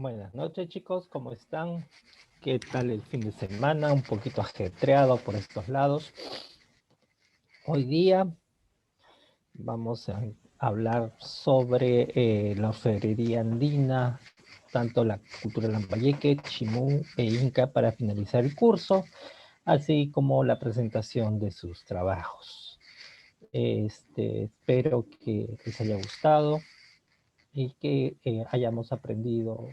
Buenas noches, chicos, ¿cómo están? ¿Qué tal el fin de semana? Un poquito ajetreado por estos lados. Hoy día vamos a hablar sobre la orfebrería andina, tanto la cultura lambayeque, chimú e inca para finalizar el curso, así como la presentación de sus trabajos. Espero que les haya gustado y que hayamos aprendido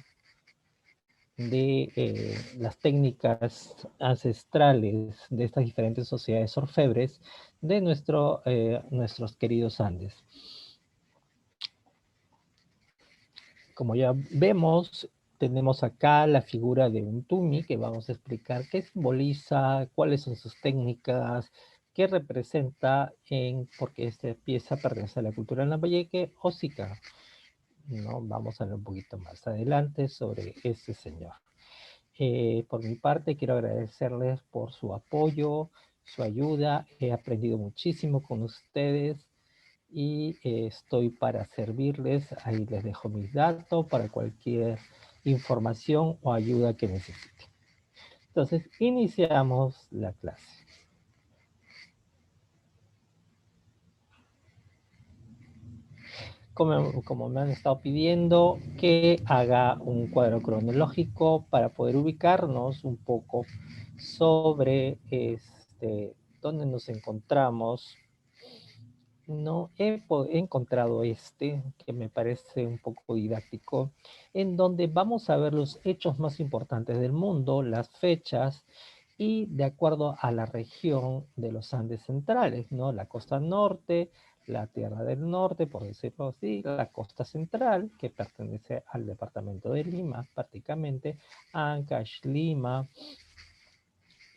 de las técnicas ancestrales de estas diferentes sociedades orfebres de nuestros queridos Andes. Como ya vemos, tenemos acá la figura de un tumi que vamos a explicar qué simboliza, cuáles son sus técnicas, qué representa, porque esta pieza pertenece a la cultura lambayeque o sica. ¿No? Vamos a ver un poquito más adelante sobre este señor. Por mi parte, quiero agradecerles por su apoyo, su ayuda. He aprendido muchísimo con ustedes y estoy para servirles. Ahí les dejo mis datos para cualquier información o ayuda que necesiten. Entonces, iniciamos la clase. Como me han estado pidiendo que haga un cuadro cronológico para poder ubicarnos un poco sobre dónde nos encontramos. No he encontrado que me parece un poco didáctico, en donde vamos a ver los hechos más importantes del mundo, las fechas, y de acuerdo a la región de los Andes centrales, ¿no? La costa norte, la Tierra del Norte, por decirlo así, la costa central, que pertenece al departamento de Lima, prácticamente, Ancash, Lima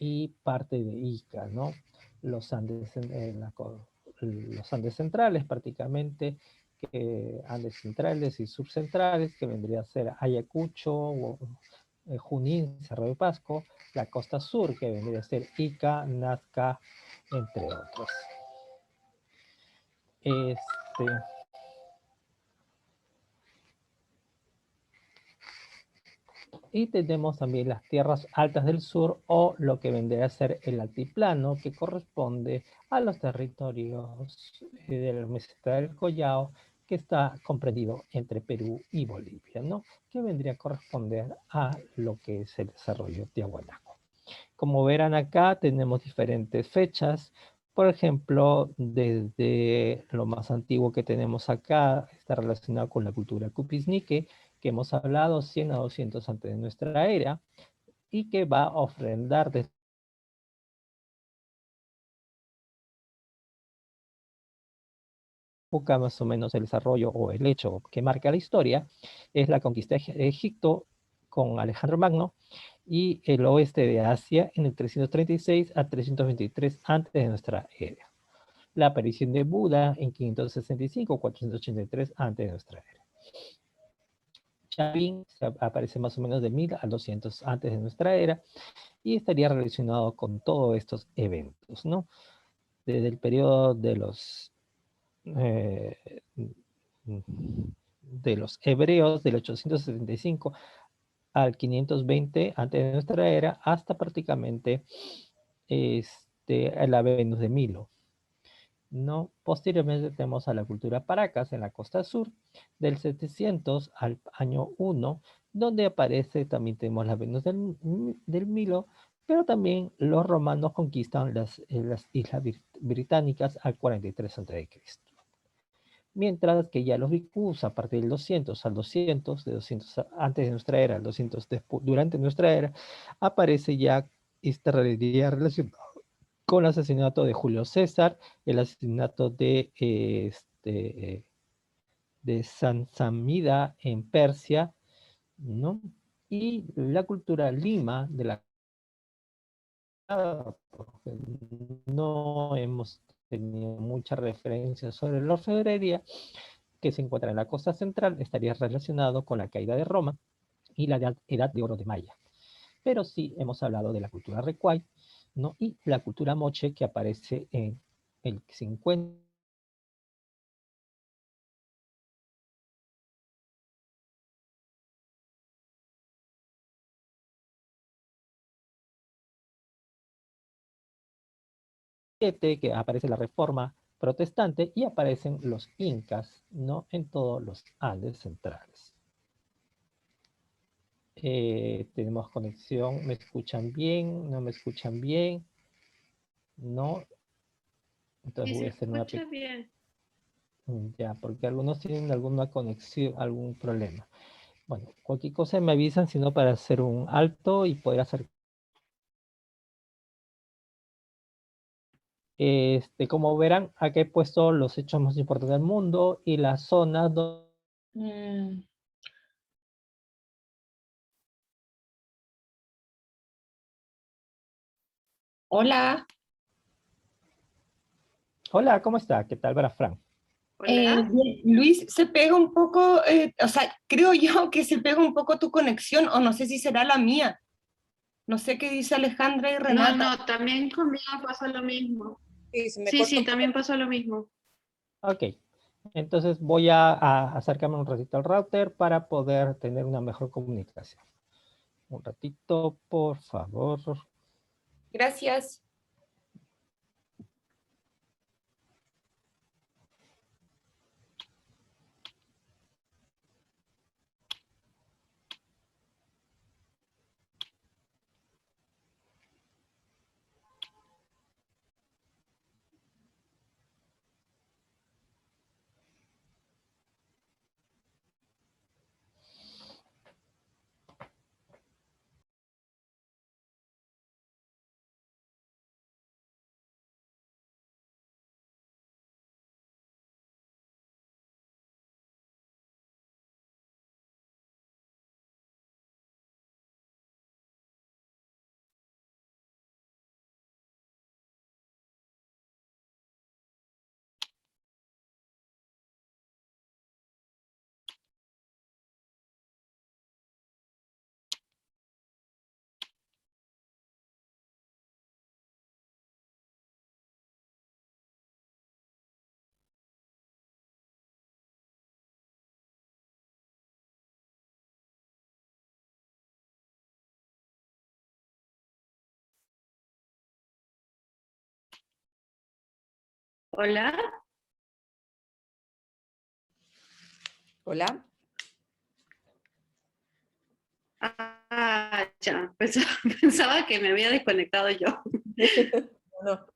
y parte de Ica, ¿no? Los Andes, los Andes centrales, prácticamente, Andes centrales y subcentrales, que vendría a ser Ayacucho, Junín, Cerro de Pasco, la costa sur, que vendría a ser Ica, Nazca, entre otros. Y tenemos también las tierras altas del sur o lo que vendría a ser el altiplano, que corresponde a los territorios de la meseta del Collao, que está comprendido entre Perú y Bolivia, ¿no? Que vendría a corresponder a lo que es el desarrollo tiahuanaco. Como verán acá, tenemos diferentes fechas. Por ejemplo, desde lo más antiguo que tenemos acá, está relacionado con la cultura Cupisnique, que hemos hablado 100 a 200 antes de nuestra era, y que va a ofrendar desde época más o menos el desarrollo o el hecho que marca la historia, es la conquista de Egipto con Alejandro Magno y el oeste de Asia en el 336 a 323 antes de nuestra era. La aparición de Buda en 565-483 antes de nuestra era. Chapin aparece más o menos de 1000 a 200 antes de nuestra era y estaría relacionado con todos estos eventos, ¿no? Desde el periodo eh, de los hebreos del 875 al 520 antes de nuestra era hasta prácticamente la Venus de Milo. ¿No? Posteriormente tenemos a la cultura Paracas en la costa sur, del 700 al año 1, donde aparece, también tenemos la Venus del Milo, pero también los romanos conquistan las islas británicas al 43 a.C. Mientras que ya los Vicus, a partir del 200 al 200, de 200 antes de nuestra era, al 200 durante nuestra era, aparece ya esta realidad relacionada con el asesinato de Julio César, el asesinato de Samida en Persia, ¿no? Y la cultura Lima, de la porque no hemos tenido mucha referencia sobre la orfebrería, que se encuentra en la costa central, estaría relacionado con la caída de Roma y la edad de oro de Maya. Pero sí hemos hablado de la cultura Recuay, ¿no? Y la cultura Moche, que aparece en el 50 que aparece la Reforma Protestante y aparecen los incas, ¿no? En todos los Andes centrales. Tenemos conexión, ¿me escuchan bien? ¿No me escuchan bien? ¿No? Entonces Sí, voy se a hacer una escucha bien. ya, porque algunos tienen alguna conexión, algún problema. Bueno, cualquier cosa me avisan, sino para hacer un alto y poder hacer. Como verán, aquí he puesto los hechos más importantes del mundo y las zonas donde. Mm. Hola. Hola, ¿cómo está? ¿Qué tal, Fran? Hola. Luis, se pega un poco, o sea, creo yo que se pega un poco tu conexión, o no sé si será la mía. No sé qué dice Alejandra y No, Renata. no, también conmigo pasó lo mismo. Sí, se me Sí, corta sí, un poco. también pasó lo mismo. Ok, entonces voy a acercarme un ratito al router para poder tener una mejor comunicación. Un ratito, por favor. Gracias. Hola. Hola. Ya, pensaba que me había desconectado yo. No.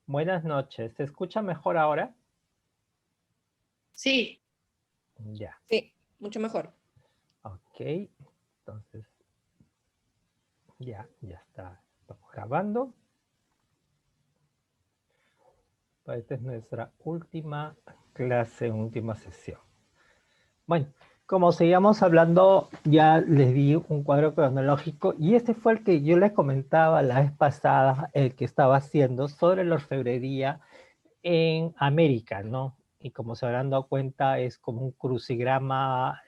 Buenas noches. ¿Se escucha mejor ahora? Sí, Ya. Sí, mucho mejor. Ok. Entonces, ya está. Estamos grabando. Esta es nuestra última clase, última sesión. Bueno, como seguíamos hablando, ya les di un cuadro cronológico y este fue el que yo les comentaba la vez pasada, el que estaba haciendo sobre la orfebrería en América, ¿no? Y como se habrán dado cuenta, es como un crucigrama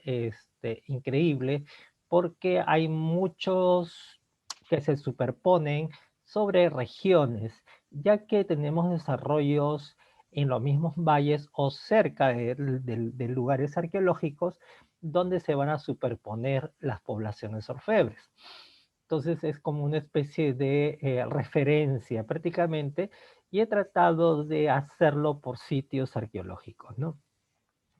increíble porque hay muchos que se superponen sobre regiones, ya que tenemos desarrollos en los mismos valles o cerca de lugares arqueológicos donde se van a superponer las poblaciones orfebres. Entonces es como una especie de referencia prácticamente y he tratado de hacerlo por sitios arqueológicos, ¿no?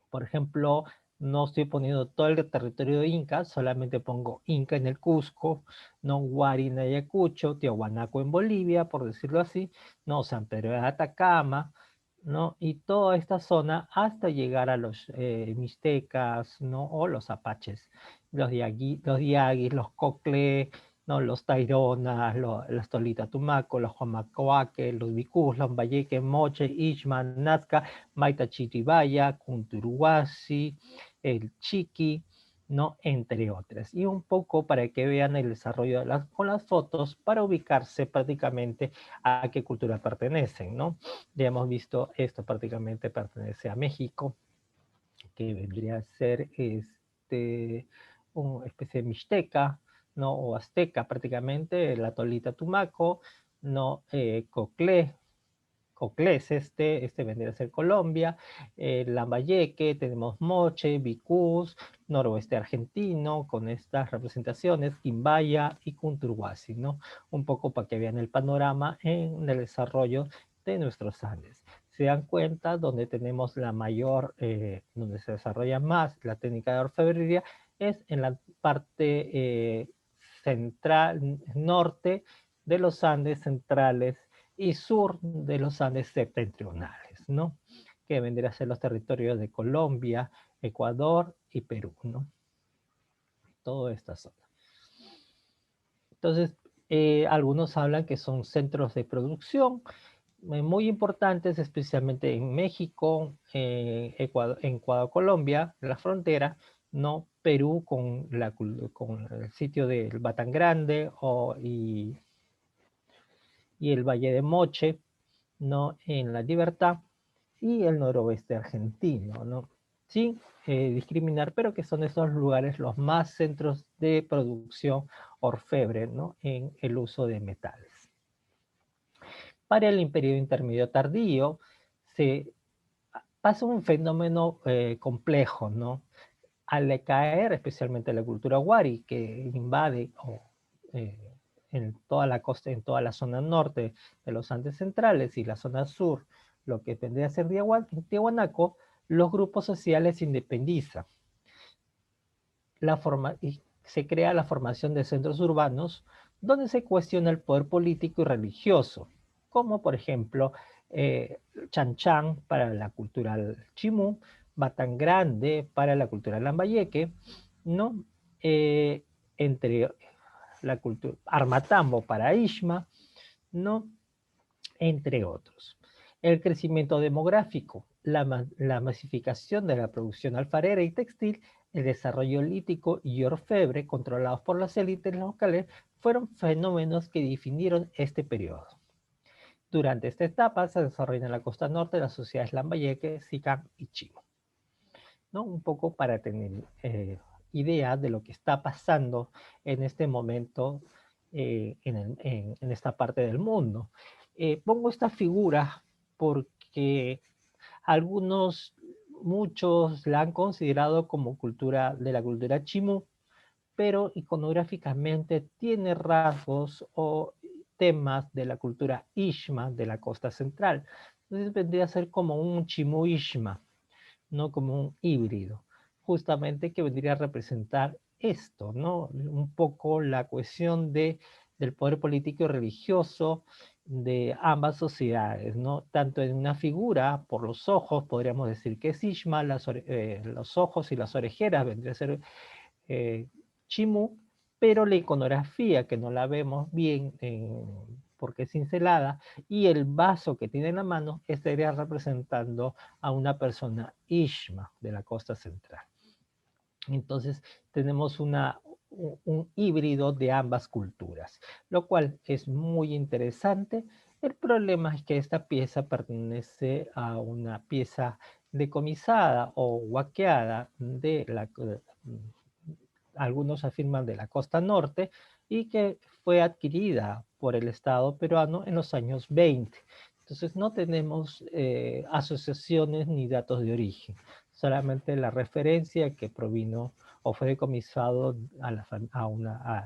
Por ejemplo, no estoy poniendo todo el territorio de Inca, solamente pongo Inca en el Cusco, no Huari en Ayacucho, Tiahuanaco en Bolivia, por decirlo así, no San Pedro de Atacama, ¿no? Y toda esta zona hasta llegar a los mixtecas, ¿no? O los apaches, los diaguis, los cocle, ¿no? Los taironas, los tolita tumaco, los huamacoaque, los bicús, los lambayeque, moche, ishman, nazca, Maita Chiribaya, Cunturuhuasi, el Chiqui, ¿no? Entre otras. Y un poco para que vean el desarrollo con las fotos para ubicarse prácticamente a qué cultura pertenecen, ¿no? Ya hemos visto esto prácticamente pertenece a México, que vendría a ser una especie de mixteca, ¿no? O azteca prácticamente, la Tolita Tumaco, ¿no? Coclé, Coclés, este vendría a ser Colombia, Lambayeque, tenemos Moche, Vicús, noroeste argentino, con estas representaciones, Quimbaya y Cunturhuasi, ¿no? Un poco para que vean el panorama en el desarrollo de nuestros Andes. Se dan cuenta donde tenemos la mayor, donde se desarrolla más la técnica de orfebrería, es en la parte central, norte de los Andes centrales y sur de los Andes septentrionales, ¿no? Que vendrían a ser los territorios de Colombia, Ecuador y Perú, ¿no? Toda esta zona. Entonces, algunos hablan que son centros de producción muy importantes, especialmente en México, Ecuador, Colombia, la frontera, ¿no? Perú con el sitio del Batán Grande y el Valle de Moche, ¿no? En La Libertad y el noroeste argentino, ¿no? Sin discriminar, pero que son esos lugares los más centros de producción orfebre, ¿no? En el uso de metales. Para el imperio intermedio tardío se pasa un fenómeno complejo, ¿no? Al decaer, especialmente la cultura wari, que invade en toda la costa, en toda la zona norte de los Andes centrales y la zona sur, lo que tendría a ser Tiahuanaco, los grupos sociales se independizan. Y se crea la formación de centros urbanos donde se cuestiona el poder político y religioso, como por ejemplo Chan Chan para la cultura chimú, Batán Grande para la cultura lambayeque, ¿no? Entre la cultura Armatambo para Ishma, ¿no? Entre otros. El crecimiento demográfico, la masificación de la producción alfarera y textil, el desarrollo lítico y orfebre controlados por las élites locales fueron fenómenos que definieron este periodo. Durante esta etapa se desarrolla en la costa norte las sociedades lambayeque, sicam y chimo, ¿no? Un poco para tener idea de lo que está pasando en este momento en esta parte del mundo. Pongo esta figura porque muchos la han considerado como cultura de la cultura chimú, pero iconográficamente tiene rasgos o temas de la cultura Ishma de la costa central. Entonces vendría a ser como un chimú Ishma, no como un híbrido, justamente que vendría a representar esto, ¿no? Un poco la cuestión de del poder político y religioso de ambas sociedades, ¿no? Tanto en una figura, por los ojos, podríamos decir que es Ishma, los ojos y las orejeras vendría a ser Chimú, pero la iconografía, que no la vemos bien porque es cincelada, y el vaso que tiene en la mano estaría representando a una persona Ishma de la costa central. Entonces tenemos un híbrido de ambas culturas, lo cual es muy interesante. El problema es que esta pieza pertenece a una pieza decomisada o huaqueada de algunos afirman de la costa norte, y que fue adquirida por el Estado peruano en los años 20. Entonces no tenemos asociaciones ni datos de origen, solamente la referencia que provino o fue decomisado al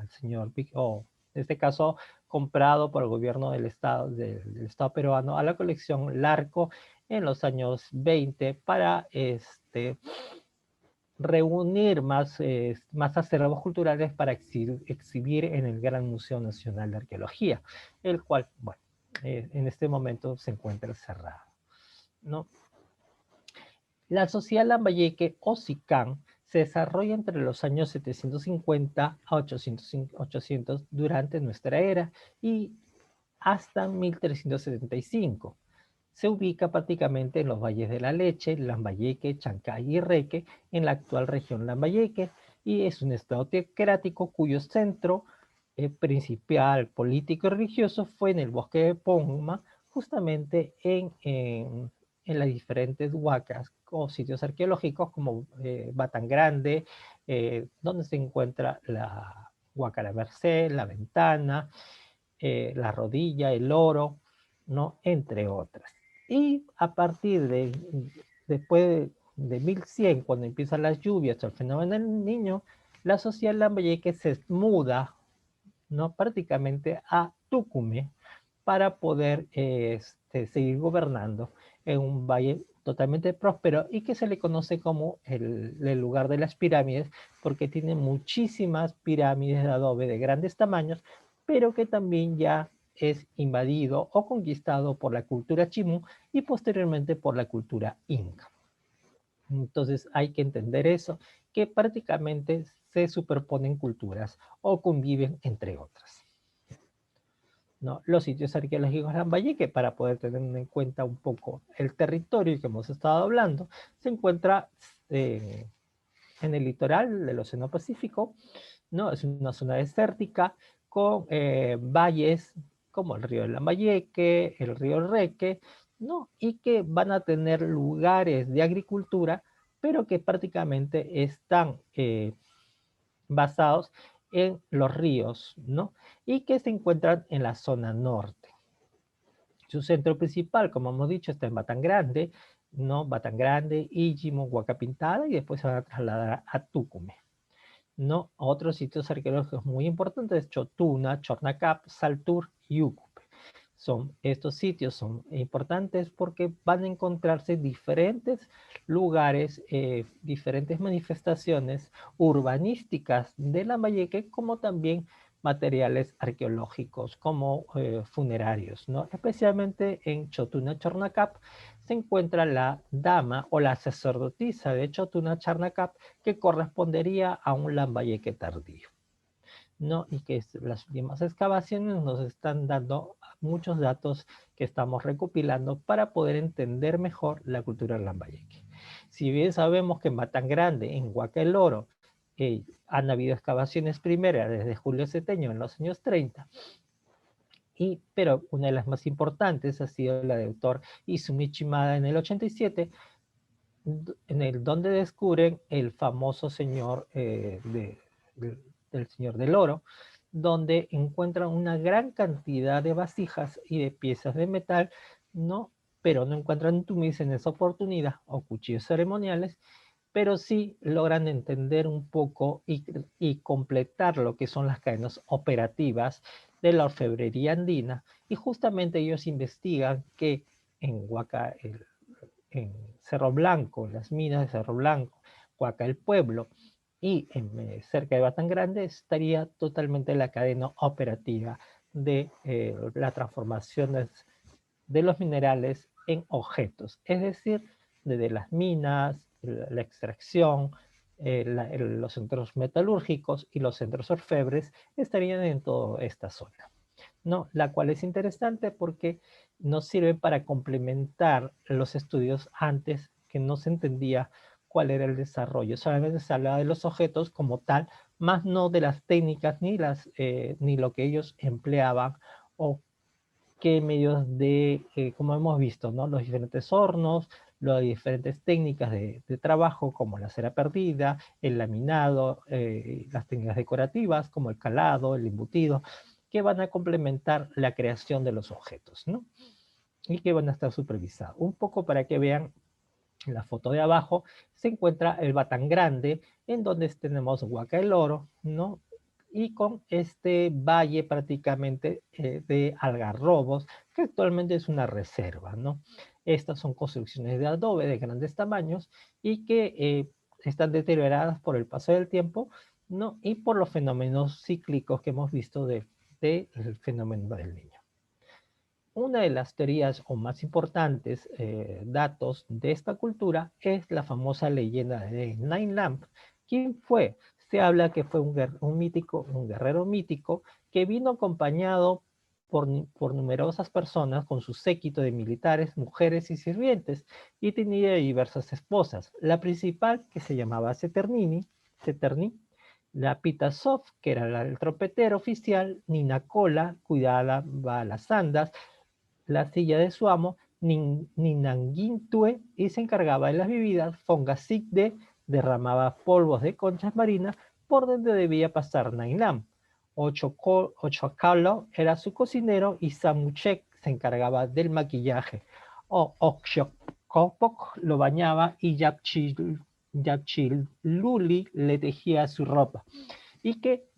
señor, o en este caso comprado por el gobierno del Estado peruano a la colección Larco en los años 20 para reunir más acervos culturales para exhibir en el Gran Museo Nacional de Arqueología, el cual, bueno, en este momento se encuentra cerrado, ¿no? La sociedad lambayeque o SICAN se desarrolla entre los años 750 a 800 durante nuestra era y hasta 1375. Se ubica prácticamente en los valles de la Leche, Lambayeque, Chancay y Reque, en la actual región Lambayeque, y es un estado teocrático cuyo centro principal, político y religioso fue en el bosque de Pomma, justamente en las diferentes huacas o sitios arqueológicos como Batán Grande, donde se encuentra la Huaca La Merced, La Ventana, La Rodilla, El Oro, ¿no? Entre otras. Y a partir después de 1100, cuando empiezan las lluvias, el fenómeno del Niño, la sociedad lambayeque se muda, ¿no? Prácticamente a Tucumé para poder seguir gobernando en un valle totalmente próspero y que se le conoce como el lugar de las pirámides, porque tiene muchísimas pirámides de adobe de grandes tamaños, pero que también ya es invadido o conquistado por la cultura chimú y posteriormente por la cultura inca. Entonces hay que entender eso, que prácticamente se superponen culturas o conviven entre otras, ¿no? Los sitios arqueológicos de Lambayeque, para poder tener en cuenta un poco el territorio que hemos estado hablando, se encuentra en el litoral del Océano Pacífico, ¿no? Es una zona desértica con valles como el río Lambayeque, el río Reque, ¿no? Y que van a tener lugares de agricultura, pero que prácticamente están basados en los ríos, ¿no? Y que se encuentran en la zona norte. Su centro principal, como hemos dicho, está en Batán Grande, ¿no? Batán Grande, Íllimo, Huaca Pintada, y después se van a trasladar a Tucumé, ¿no? Otros sitios arqueológicos muy importantes, Chotuna, Chornacap, Saltur y Ucupe. Estos sitios son importantes porque van a encontrarse diferentes lugares, diferentes manifestaciones urbanísticas de Lambayeque, como también materiales arqueológicos como funerarios, ¿no? Especialmente en Chotuna Chornacap se encuentra la dama o la sacerdotisa de Chotuna Chornacap, que correspondería a un Lambayeque tardío, ¿no? Y que las últimas excavaciones nos están dando muchos datos que estamos recopilando para poder entender mejor la cultura del Lambayeque. Si bien sabemos que en Batán Grande, en Huaca El Oro, han habido excavaciones primeras desde Julio Ceteño en los años 30, pero una de las más importantes ha sido la del doctor Izumi Shimada en el 87, donde descubren el famoso señor del Señor del Oro, donde encuentran una gran cantidad de vasijas y de piezas de metal, ¿no? Pero no encuentran tumis en esa oportunidad o cuchillos ceremoniales, pero sí logran entender un poco y completar lo que son las cadenas operativas de la orfebrería andina, y justamente ellos investigan que en Huaca, en Cerro Blanco, en las minas de Cerro Blanco, Huaca el Pueblo, Y cerca de Batán Grande estaría totalmente la cadena operativa de la transformación de los minerales en objetos, es decir, desde las minas, la extracción, los centros metalúrgicos y los centros orfebres estarían en toda esta zona, ¿no? La cual es interesante porque nos sirve para complementar los estudios antes que no se entendía cuál era el desarrollo. Solamente se hablaba de los objetos como tal, más no de las técnicas ni lo que ellos empleaban o qué medios como hemos visto, ¿no? Los diferentes hornos, las diferentes técnicas de trabajo como la cera perdida, el laminado, las técnicas decorativas como el calado, el embutido, que van a complementar la creación de los objetos, ¿no? Y que van a estar supervisados. Un poco para que vean en la foto de abajo, se encuentra el Batán Grande, en donde tenemos Huaca el Oro, ¿no? Y con este valle prácticamente de algarrobos, que actualmente es una reserva, ¿no? Estas son construcciones de adobe de grandes tamaños y que están deterioradas por el paso del tiempo, ¿no? Y por los fenómenos cíclicos que hemos visto del fenómeno del Niño. Una de las teorías o más importantes datos de esta cultura es la famosa leyenda de Nine Lamp. ¿Quién fue? Se habla que fue un guerrero mítico que vino acompañado por numerosas personas con su séquito de militares, mujeres y sirvientes, y tenía diversas esposas. La principal, que se llamaba Seterni, la Pitasov, que era el trompetero oficial, Nina Cola, cuidaba las andas, la silla de su amo, Ninanguintue, y se encargaba de las bebidas. Fongasigde derramaba polvos de conchas marinas por donde debía pasar Nailam. Ochocalo era su cocinero y Samuchek se encargaba del maquillaje. Oxyokopok lo bañaba y Yapchiluli le tejía su ropa. Y que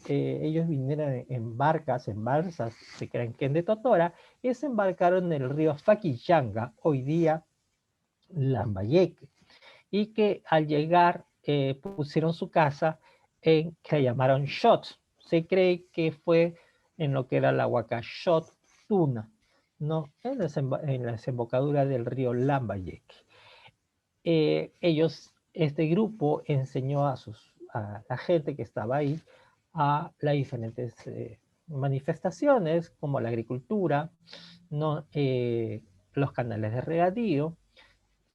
ellos vinieron en barcas, en balsas, se creen que en de Totora, y se embarcaron en el río Fakiyanga, hoy día Lambayeque, y que al llegar pusieron su casa en que la llamaron Shot. Se cree que fue en lo que era la Huacashot Tuna, ¿no? En la desembocadura del río Lambayeque. Este grupo enseñó a la gente que estaba ahí a las diferentes manifestaciones como la agricultura, ¿no? Los canales de regadío,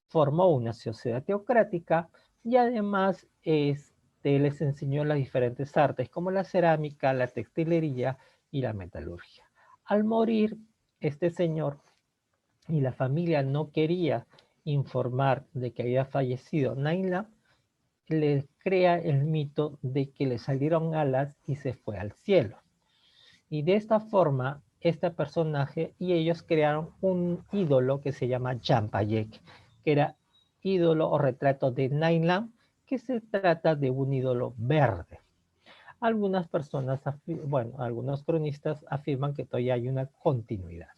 formó una sociedad teocrática y además les enseñó las diferentes artes como la cerámica, la textilería y la metalurgia. Al morir, este señor y la familia no quería informar de que había fallecido Naila, le crea el mito de que le salieron alas y se fue al cielo. Y de esta forma, este personaje y ellos crearon un ídolo que se llama Champayek, que era ídolo o retrato de Naila, que se trata de un ídolo verde. Algunas personas, algunos cronistas afirman que todavía hay una continuidad,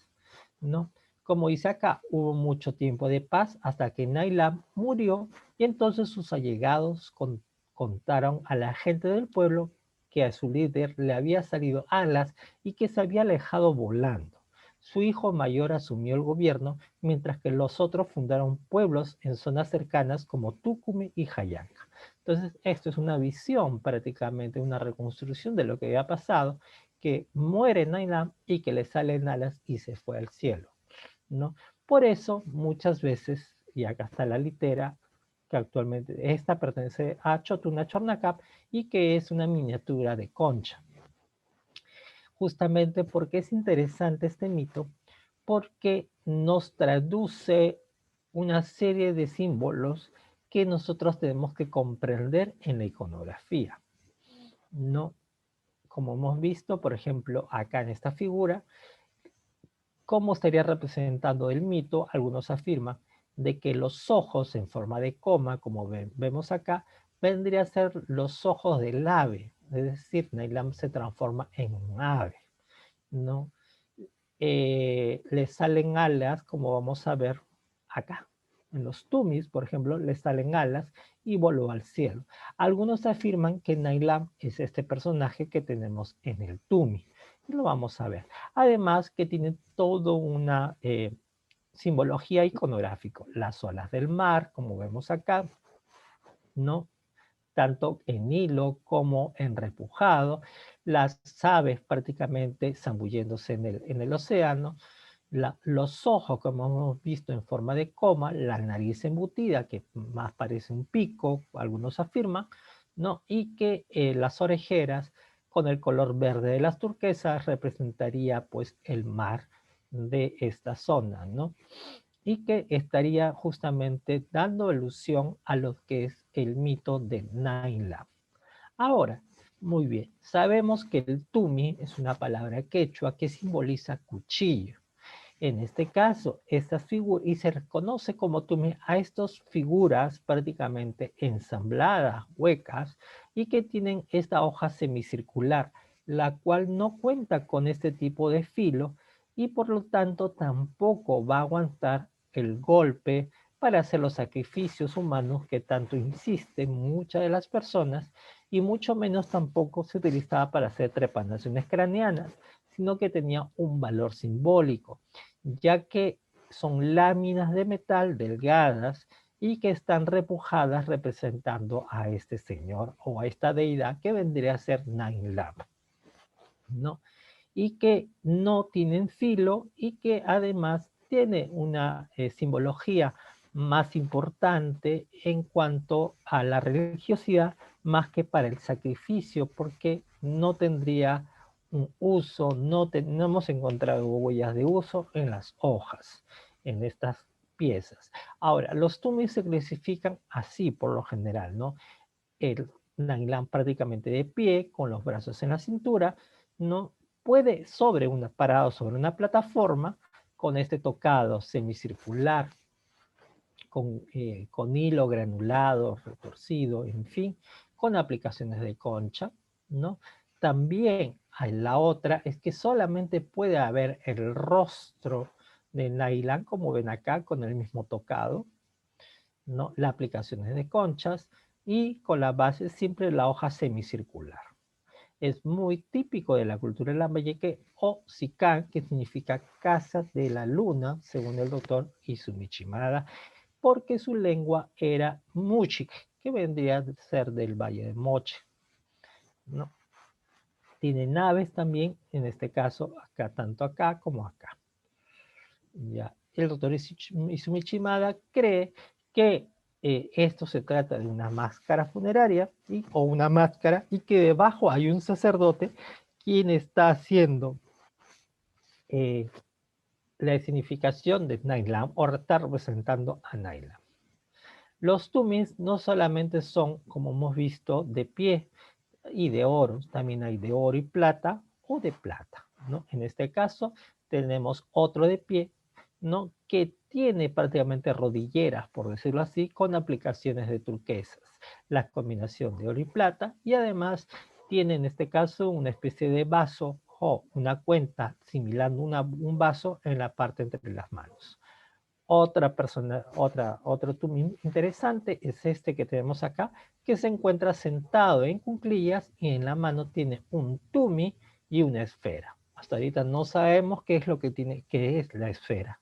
¿no? Como dice acá, hubo mucho tiempo de paz hasta que Nailam murió y entonces sus allegados contaron a la gente del pueblo que a su líder le había salido alas y que se había alejado volando. Su hijo mayor asumió el gobierno, mientras que los otros fundaron pueblos en zonas cercanas como Tucumán y Jayanca. Entonces, esto es una visión, prácticamente una reconstrucción de lo que había pasado, que muere Nailam y que le salen alas y se fue al cielo, ¿no? Por eso, muchas veces, y acá está la litera, que actualmente esta pertenece a Chotuna Chornacap y que es una miniatura de concha. Justamente porque es interesante este mito, porque nos traduce una serie de símbolos que nosotros tenemos que comprender en la iconografía, ¿no? Como hemos visto, por ejemplo, acá en esta figura, ¿cómo estaría representando el mito? Algunos afirman de que los ojos en forma de coma, como vemos acá, vendría a ser los ojos del ave, es decir, Nailam se transforma en un ave, ¿no? Le salen alas, como vamos a ver acá, En los tumis, por ejemplo, le salen alas y voló al cielo. Algunos afirman que Nailam es este personaje que tenemos en el tumi. Y lo vamos a ver. Además que tiene toda una simbología iconográfica. Las olas del mar, como vemos acá, ¿no? Tanto en hilo como en repujado, las aves prácticamente zambulléndose en el océano, los ojos, como hemos visto, en forma de coma, la nariz embutida, que más parece un pico, algunos afirman, ¿no? Y que las orejeras, con el color verde de las turquesas, representaría pues el mar de esta zona, ¿no? Y que estaría justamente dando alusión a lo que es el mito de Naila. Ahora, muy bien, sabemos que el tumi es una palabra quechua que simboliza cuchillo. En este caso, estas figuras, y se reconoce como tumi a estas figuras prácticamente ensambladas, huecas, y que tienen esta hoja semicircular, la cual no cuenta con este tipo de filo, y por lo tanto tampoco va a aguantar el golpe para hacer los sacrificios humanos que tanto insisten muchas de las personas, y mucho menos tampoco se utilizaba para hacer trepanaciones craneanas, sino que tenía un valor simbólico, ya que son láminas de metal delgadas y que están repujadas representando a este señor o a esta deidad que vendría a ser Nainlam, ¿no? Y que no tienen filo y que además tiene una simbología más importante en cuanto a la religiosidad más que para el sacrificio, porque no tendría un uso, no hemos encontrado huellas de uso en las hojas, en estas piezas. Ahora, los tumis se clasifican así por lo general, ¿no? El Nailán prácticamente de pie, con los brazos en la cintura, ¿no? Puede parado sobre una plataforma con este tocado semicircular, con hilo granulado, retorcido, en fin, con aplicaciones de concha, ¿no? También hay la otra, es que solamente puede haber el rostro de Nailán, como ven acá, con el mismo tocado, ¿no? La aplicación es de conchas y con la base siempre la hoja semicircular. Es muy típico de la cultura lambayeque o Sican, que significa casa de la luna, según el doctor Izumi Shimada, porque su lengua era Muchik, que vendría a ser del Valle de Moche, ¿no? Tiene naves también, en este caso, acá, tanto acá como acá. Ya. El doctor Izumi Shimada cree que esto se trata de una máscara funeraria o una máscara y que debajo hay un sacerdote quien está haciendo la significación de Nailam o está representando a Nailam. Los tumis no solamente son, como hemos visto, de pie y de oro, también hay de oro y plata o de plata, ¿no? En este caso tenemos otro de pie, ¿no? Que tiene prácticamente rodilleras, por decirlo así, con aplicaciones de turquesas, la combinación de oro y plata, y además tiene en este caso una especie de vaso o una cuenta similando un vaso en la parte entre las manos. Otro tumim interesante es este que tenemos acá, que se encuentra sentado en cuclillas y en la mano tiene un tumi y una esfera. Hasta ahorita no sabemos qué es lo que tiene, qué es la esfera,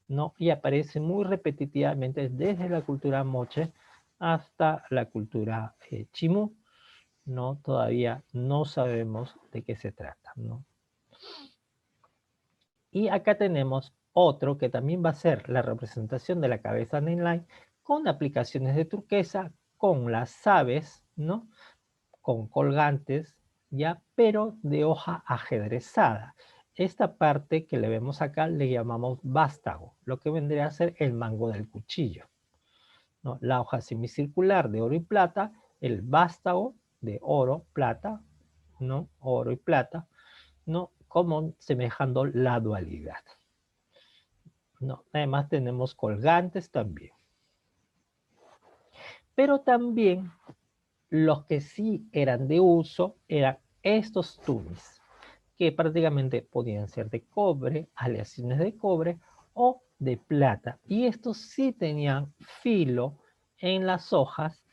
¿no? Y aparece muy repetitivamente desde la cultura moche hasta la cultura chimú, ¿no? Todavía no sabemos de qué se trata, ¿no? Y acá tenemos otro que también va a ser la representación de la cabeza inline con aplicaciones de turquesa, con las aves, ¿no? Con colgantes, ¿ya? Pero de hoja ajedrezada. Esta parte que le vemos acá le llamamos vástago, lo que vendría a ser el mango del cuchillo, ¿no? La hoja semicircular de oro y plata, el vástago de oro, plata, ¿no? Oro y plata, ¿no? Como semejando la dualidad. No, además tenemos colgantes también. Pero también los que sí eran de uso eran estos tumis, que prácticamente podían ser de cobre, aleaciones de cobre, o de plata. Y estos sí tenían filo en las hojas,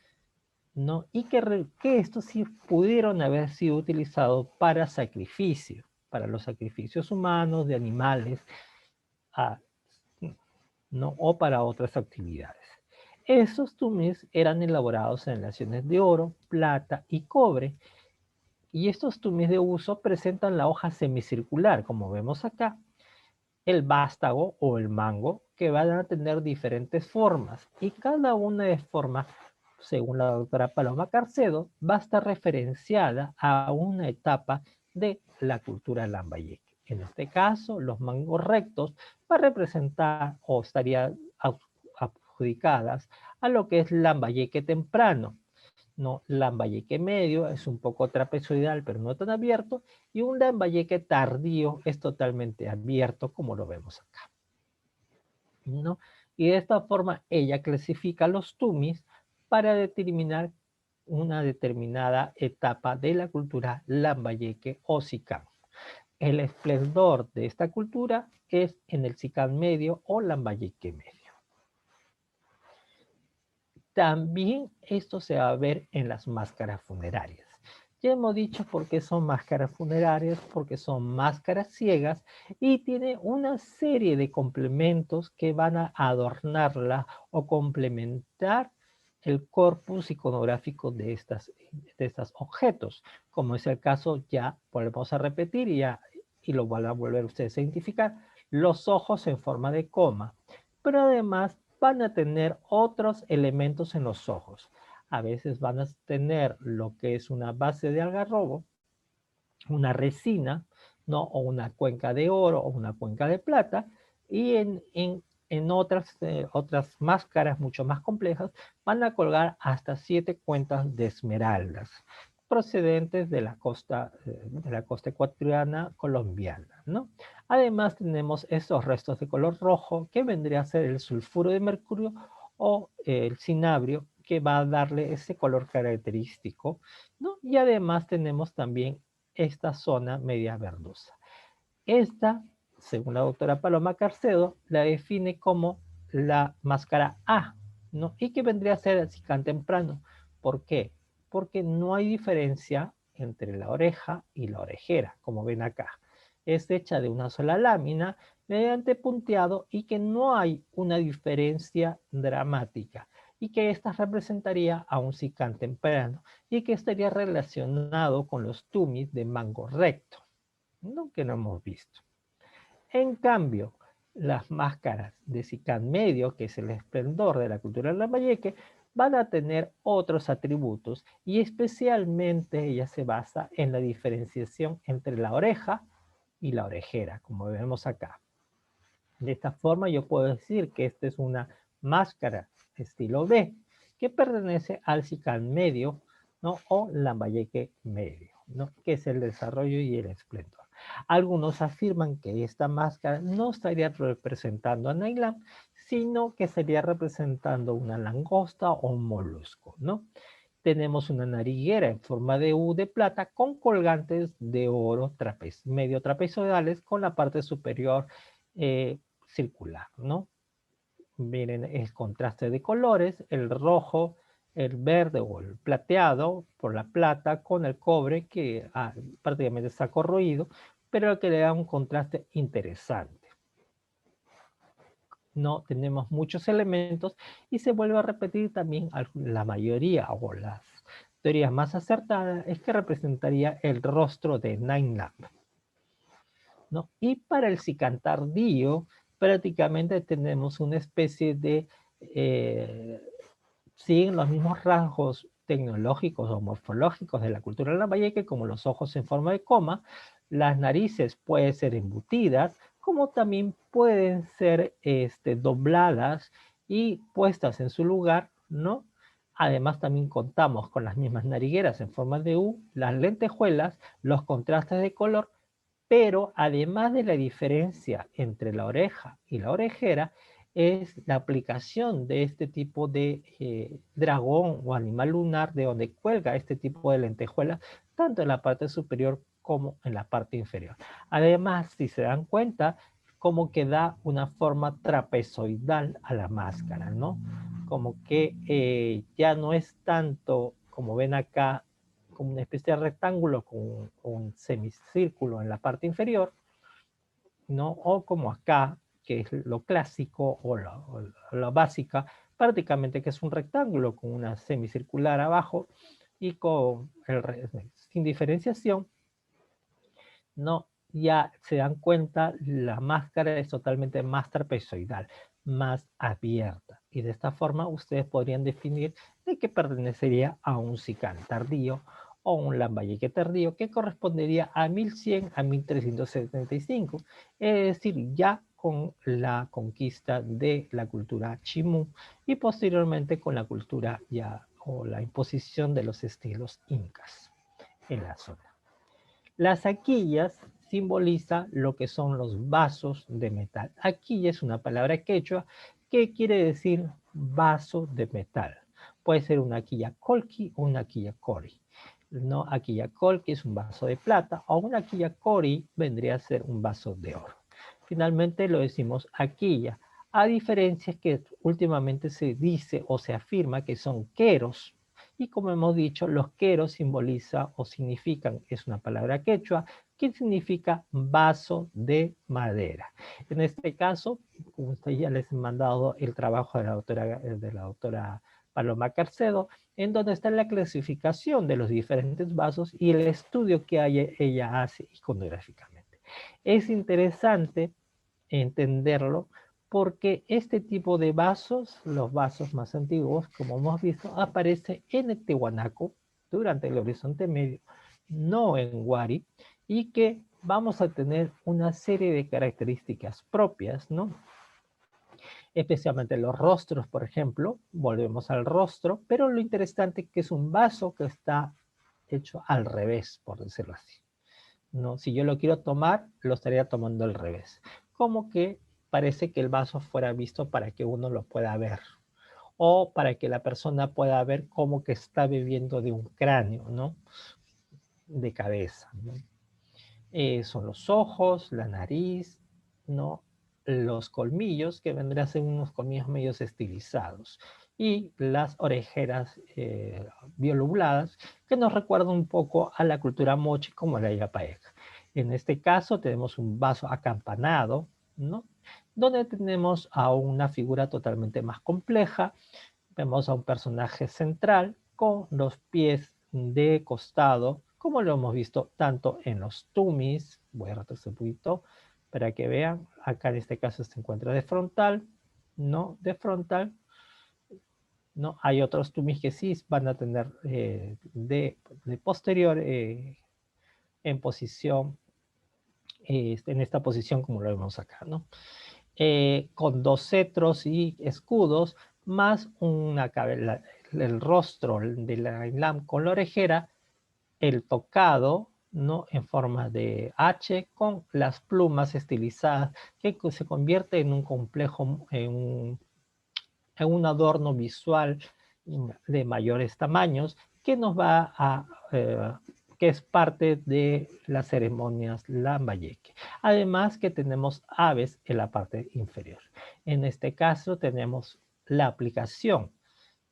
¿no? Y que estos sí pudieron haber sido utilizados para sacrificio, para los sacrificios humanos, de animales, ¿no? O para otras actividades. Esos tumis eran elaborados en aleaciones de oro, plata y cobre, y estos tumis de uso presentan la hoja semicircular, como vemos acá, el vástago o el mango, que van a tener diferentes formas, y cada una de formas, según la doctora Paloma Carcedo, va a estar referenciada a una etapa de la cultura lambayeque. En este caso, los mangos rectos van a representar o estarían adjudicadas a lo que es lambayeque temprano, ¿no? Lambayeque medio es un poco trapezoidal, pero no tan abierto, y un lambayeque tardío es totalmente abierto, como lo vemos acá, ¿no? Y de esta forma ella clasifica los tumis para determinar una determinada etapa de la cultura lambayeque o sicán. El esplendor de esta cultura es en el sicán medio o lambayeque medio. También esto se va a ver en las máscaras funerarias. Ya hemos dicho por qué son máscaras funerarias, porque son máscaras ciegas y tiene una serie de complementos que van a adornarla o complementar el corpus iconográfico de estos objetos, como es el caso, ya volvemos a repetir y lo van a volver ustedes a identificar, los ojos en forma de coma, pero además van a tener otros elementos en los ojos. A veces van a tener lo que es una base de algarrobo, una resina, ¿no? O una cuenca de oro o una cuenca de plata, y en otras máscaras mucho más complejas van a colgar hasta 7 cuentas de esmeraldas procedentes de la costa ecuatoriana colombiana, ¿no? Además tenemos estos restos de color rojo que vendría a ser el sulfuro de mercurio o el cinabrio, que va a darle ese color característico, ¿no? Y además tenemos también esta zona media verdosa. Esta, según la doctora Paloma Carcedo, la define como la máscara A, ¿no? Y que vendría a ser el sicán temprano. ¿Por qué? Porque no hay diferencia entre la oreja y la orejera, como ven acá. Es hecha de una sola lámina mediante punteado y que no hay una diferencia dramática, y que esta representaría a un sicán temprano y que estaría relacionado con los tumis de mango recto, ¿no? Que no hemos visto. En cambio, las máscaras de sicán medio, que es el esplendor de la cultura lambayeque, van a tener otros atributos, y especialmente ella se basa en la diferenciación entre la oreja y la orejera, como vemos acá. De esta forma yo puedo decir que esta es una máscara estilo B, que pertenece al sicán medio, ¿no? O lambayeque medio, ¿no? Que es el desarrollo y el esplendor. Algunos afirman que esta máscara no estaría representando a Nailam, sino que sería representando una langosta o un molusco, ¿no? Tenemos una nariguera en forma de U de plata con colgantes de oro medio trapezoidales con la parte superior circular, ¿no? Miren el contraste de colores, el rojo, el verde o el plateado por la plata con el cobre que prácticamente está corroído, pero que le da un contraste interesante. No tenemos muchos elementos y se vuelve a repetir también la mayoría o las teorías más acertadas es que representaría el rostro de Nailam, ¿no? Y para el sicán tardío prácticamente tenemos una especie de siguen los mismos rasgos tecnológicos o morfológicos de la cultura lambayeque, como los ojos en forma de coma, las narices pueden ser embutidas, como también pueden ser dobladas y puestas en su lugar, ¿no? Además también contamos con las mismas narigueras en forma de U, las lentejuelas, los contrastes de color, pero además de la diferencia entre la oreja y la orejera, es la aplicación de este tipo de dragón o animal lunar de donde cuelga este tipo de lentejuelas, tanto en la parte superior como en la parte inferior. Además, si se dan cuenta, como que da una forma trapezoidal a la máscara, ¿no? Como que ya no es tanto, como ven acá, como una especie de rectángulo con un semicírculo en la parte inferior, ¿no? O como acá, que es lo clásico o la básica, prácticamente que es un rectángulo con una semicircular abajo y con sin diferenciación, ¿no? Ya se dan cuenta, la máscara es totalmente más trapezoidal, más abierta. Y de esta forma ustedes podrían definir de que pertenecería a un Sicán tardío o un Lambayeque tardío que correspondería a 1100 a 1375. Es decir, ya con la conquista de la cultura chimú y posteriormente con la cultura ya o la imposición de los estilos incas en la zona. Las aquillas simboliza lo que son los vasos de metal. Aquilla es una palabra quechua que quiere decir vaso de metal. Puede ser una aquilla colqui o una aquilla cori. ¿No? Aquilla colqui es un vaso de plata o una aquilla cori vendría a ser un vaso de oro. Finalmente lo decimos aquilla, a diferencia que últimamente se dice o se afirma que son queros. Y como hemos dicho, los queros simboliza o significan, es una palabra quechua, que significa vaso de madera. En este caso, como ustedes ya les he mandado el trabajo de la doctora Paloma Carcedo, en donde está la clasificación de los diferentes vasos y el estudio que ella hace iconográficamente. Es interesante entenderlo porque este tipo de vasos, los vasos más antiguos, como hemos visto, aparece en el Tiwanaku durante el Horizonte Medio, no en Huari, y que vamos a tener una serie de características propias, ¿no? Especialmente los rostros, por ejemplo, volvemos al rostro, pero lo interesante es que es un vaso que está hecho al revés, por decirlo así. ¿No? Si yo lo quiero tomar, lo estaría tomando al revés. Como que parece que el vaso fuera visto para que uno lo pueda ver. O para que la persona pueda ver como que está bebiendo de un cráneo, ¿no? De cabeza, ¿no? Son los ojos, la nariz, ¿no? Los colmillos, que vendrían a ser unos colmillos medios estilizados. Y las orejeras biolobuladas, que nos recuerdan un poco a la cultura mochi como la yapaeca. En este caso tenemos un vaso acampanado, ¿no? Donde tenemos a una figura totalmente más compleja. Vemos a un personaje central con los pies de costado, como lo hemos visto tanto en los tumis. Voy a retroceder un poquito para que vean. Acá en este caso se encuentra de frontal, ¿no? De frontal. ¿No? Hay otros tumis que sí van a tener de posterior en posición, en esta posición como lo vemos acá, ¿no? Con dos cetros y escudos, más el rostro de la Islam con la orejera, el tocado, ¿no? En forma de H con las plumas estilizadas, que se convierte en un complejo, en un adorno visual de mayores tamaños que nos va a que es parte de las ceremonias Lambayeque. Además que tenemos aves en la parte inferior. En este caso tenemos la aplicación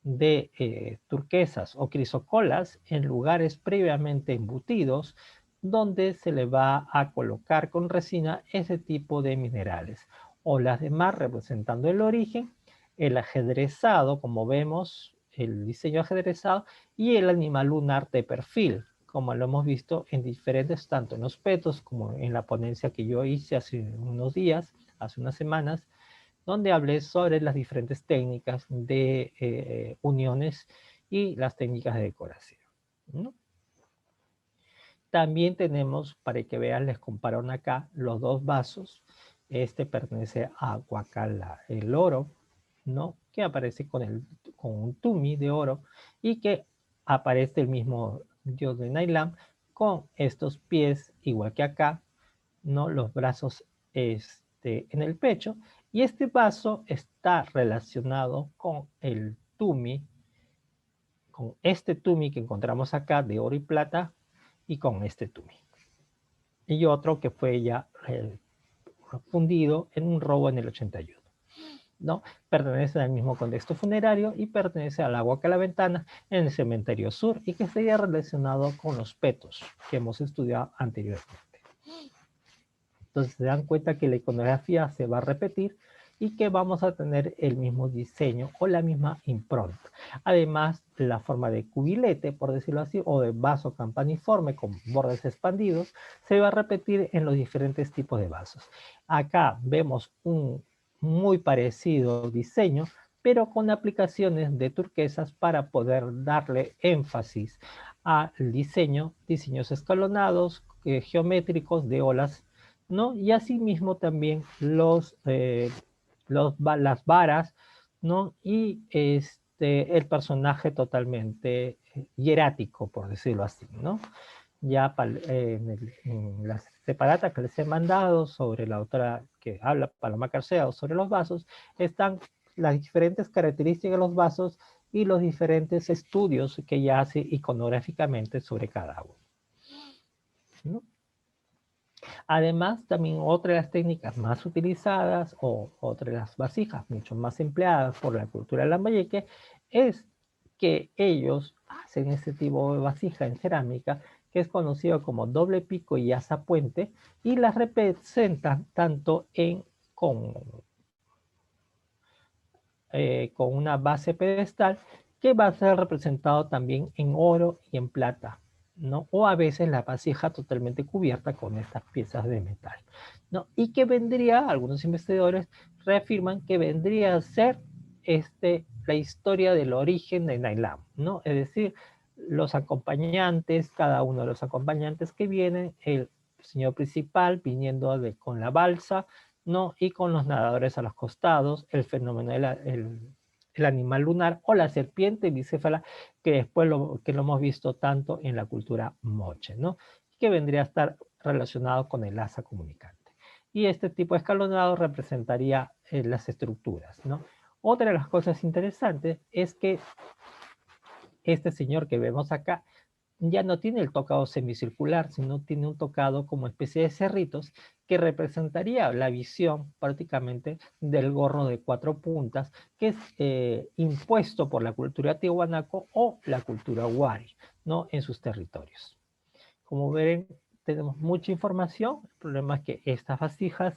de turquesas o crisocolas en lugares previamente embutidos donde se le va a colocar con resina ese tipo de minerales. O las demás representando el origen, el ajedrezado, como vemos, el diseño ajedrezado y el animal lunar de perfil, como lo hemos visto en diferentes, tanto en los petos como en la ponencia que yo hice hace unos días, hace unas semanas, donde hablé sobre las diferentes técnicas de uniones y las técnicas de decoración, ¿no? También tenemos, para que vean, les compararon acá los dos vasos. Este pertenece a Huacala, el oro, ¿no? Que aparece con un tumi de oro y que aparece el mismo dios de Nailam con estos pies, igual que acá, ¿no? Los brazos en el pecho. Y este vaso está relacionado con el tumi, con este tumi que encontramos acá de oro y plata y con este tumi. Y otro que fue ya fundido en un robo en el 81. ¿No? Pertenece al mismo contexto funerario y pertenece al agua que la ventana en el cementerio sur y que estaría relacionado con los petos que hemos estudiado anteriormente. Entonces se dan cuenta que la iconografía se va a repetir y que vamos a tener el mismo diseño o la misma impronta. Además, la forma de cubilete, por decirlo así, o de vaso campaniforme con bordes expandidos, se va a repetir en los diferentes tipos de vasos. Acá vemos un muy parecido diseño, pero con aplicaciones de turquesas para poder darle énfasis al diseño, diseños escalonados, geométricos de olas, ¿no? Y asimismo también las varas, ¿no? Y el personaje totalmente hierático, por decirlo así, ¿no? Ya en las separatas que les he mandado sobre la autora que habla, Paloma Carcedo, sobre los vasos, están las diferentes características de los vasos y los diferentes estudios que ella hace iconográficamente sobre cada uno, ¿no? Además, también otra de las técnicas más utilizadas o otra de las vasijas mucho más empleadas por la cultura de Lambayeque es que ellos hacen este tipo de vasija en cerámica que es conocido como doble pico y asa puente y las representan tanto con una base pedestal que va a ser representado también en oro y en plata, ¿no? O a veces la vasija totalmente cubierta con estas piezas de metal, ¿no? Y que vendría, algunos investigadores reafirman que vendría a ser la historia del origen de Nailam, ¿no? Es decir, los acompañantes, cada uno de los acompañantes que vienen, el señor principal viniendo con la balsa, ¿no? Y con los nadadores a los costados, el fenómeno el animal lunar o la serpiente bicéfala, que después lo hemos visto tanto en la cultura moche, ¿no? Que vendría a estar relacionado con el asa comunicante. Y este tipo de escalonado representaría las estructuras, ¿no? Otra de las cosas interesantes es que este señor que vemos acá ya no tiene el tocado semicircular, sino tiene un tocado como especie de cerritos que representaría la visión prácticamente del gorro de 4 puntas que es impuesto por la cultura tiahuanaco o la cultura wari, ¿no? En sus territorios. Como ven, tenemos mucha información. El problema es que estas vasijas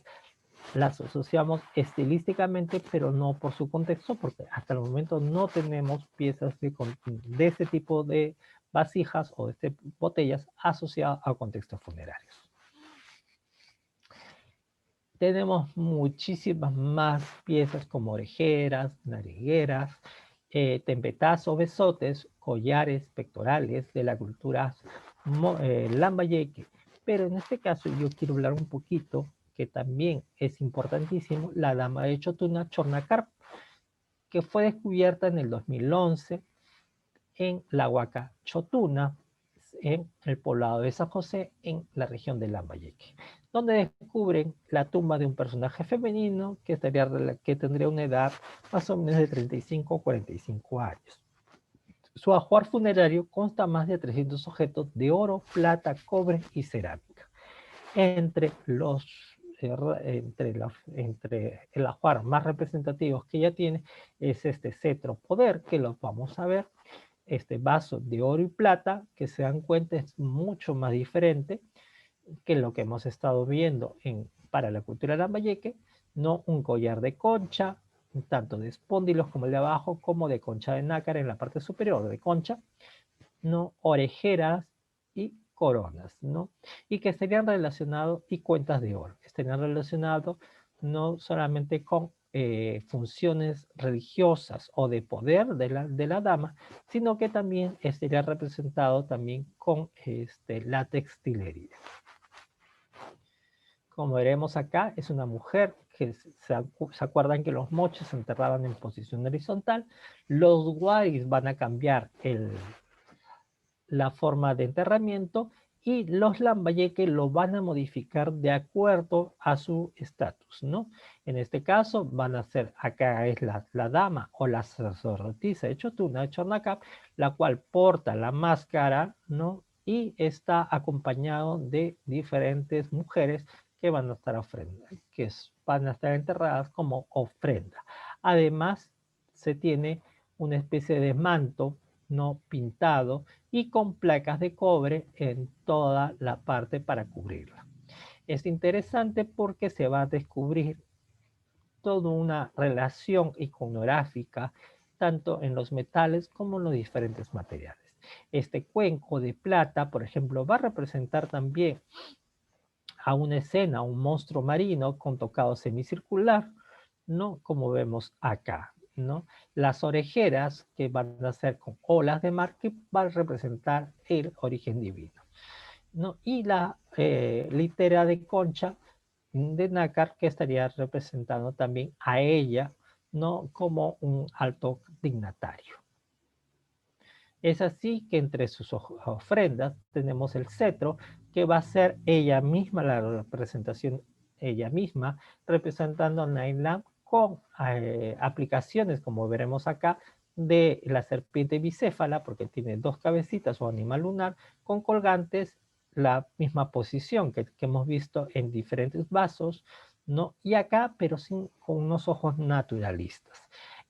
las asociamos estilísticamente, pero no por su contexto, porque hasta el momento no tenemos piezas de este tipo de vasijas o de botellas asociadas a contextos funerarios. Tenemos muchísimas más piezas como orejeras, narigueras, tempetas o besotes, collares, pectorales de la cultura lambayeque. Pero en este caso yo quiero hablar un poquito, que también es importantísimo, la dama de Chotuna, Chornacar, que fue descubierta en el 2011 en la Huaca Chotuna, en el poblado de San José, en la región de Lambayeque, donde descubren la tumba de un personaje femenino que tendría una edad más o menos de 35 o 45 años. Su ajuar funerario consta más de 300 objetos de oro, plata, cobre y cerámica. Entre el ajuar más representativos que ella tiene es este cetro poder, que lo vamos a ver, este vaso de oro y plata, que se dan cuenta es mucho más diferente que lo que hemos estado viendo para la cultura de Lambayeque, no un collar de concha, tanto de espóndilos como el de abajo, como de concha de nácar en la parte superior de concha, no orejeras y coronas, ¿no? Y que estarían relacionados, y cuentas de oro, estarían relacionados no solamente con funciones religiosas o de poder de la dama, sino que también estaría representado también con la textilería. Como veremos acá, es una mujer que se acuerdan que los moches se enterraban en posición horizontal, los waris van a cambiar la forma de enterramiento y los lambayeque lo van a modificar de acuerdo a su estatus, ¿no? En este caso van a ser, acá es la dama o la sacerdotisa de Chotuna, de Chornacap, la cual porta la máscara, ¿no? Y está acompañado de diferentes mujeres que van a estar van a estar enterradas como ofrenda. Además, se tiene una especie de manto no pintado y con placas de cobre en toda la parte para cubrirla. Es interesante porque se va a descubrir toda una relación iconográfica tanto en los metales como en los diferentes materiales. Este cuenco de plata, por ejemplo, va a representar también a una escena, un monstruo marino con tocado semicircular, ¿no? Como vemos acá, ¿no? Las orejeras que van a ser con olas de mar que van a representar el origen divino, ¿no? Y la litera de concha de nácar que estaría representando también a ella, ¿no? Como un alto dignatario. Es así que entre sus ofrendas tenemos el cetro, que va a ser ella misma, la representación ella misma, representando a Nailam con aplicaciones, como veremos acá, de la serpiente bicéfala, porque tiene dos cabecitas o animal lunar, con colgantes, la misma posición que hemos visto en diferentes vasos, ¿no? Y acá, pero con unos ojos naturalistas.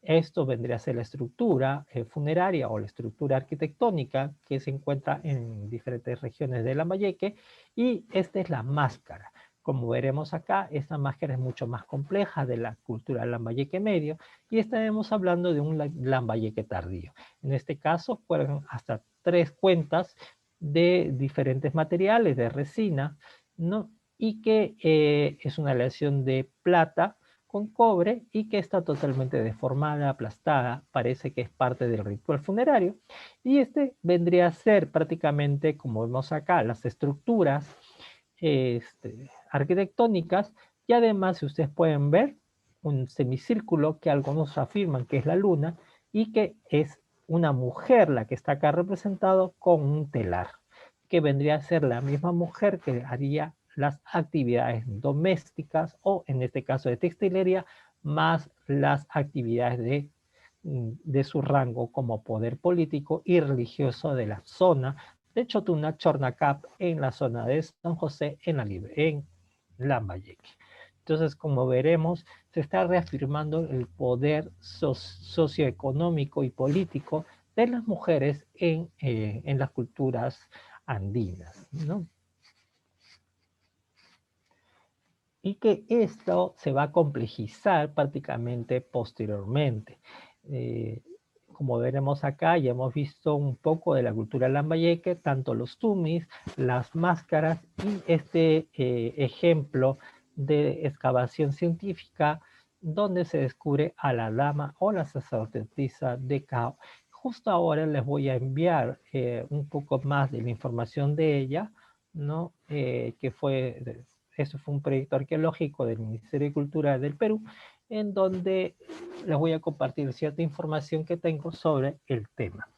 Esto vendría a ser la estructura funeraria o la estructura arquitectónica que se encuentra en diferentes regiones de Lambayeque, y esta es la máscara. Como veremos acá, esta máscara es mucho más compleja de la cultura Lambayeque medio y estaremos hablando de un Lambayeque tardío. En este caso fueron hasta 3 cuentas de diferentes materiales de resina, ¿no? Y que es una aleación de plata con cobre y que está totalmente deformada, aplastada, parece que es parte del ritual funerario. Y este vendría a ser prácticamente, como vemos acá, las estructuras arquitectónicas, y además, si ustedes pueden ver, un semicírculo que algunos afirman que es la luna y que es una mujer la que está acá representado con un telar, que vendría a ser la misma mujer que haría las actividades domésticas o en este caso de textilería, más las actividades de su rango como poder político y religioso de la zona de Chotuna, Chornacap, en la zona de San José, en Lambayeque. Entonces, como veremos, se está reafirmando el poder socioeconómico y político de las mujeres en las culturas andinas, ¿no? Y que esto se va a complejizar prácticamente posteriormente. Como veremos acá, ya hemos visto un poco de la cultura lambayeque, tanto los tumis, las máscaras y este ejemplo de excavación científica donde se descubre a la dama o la sacerdotisa de Cao. Justo ahora les voy a enviar un poco más de la información de ella, ¿no? Eso fue un proyecto arqueológico del Ministerio de Cultura del Perú, en donde les voy a compartir cierta información que tengo sobre el tema.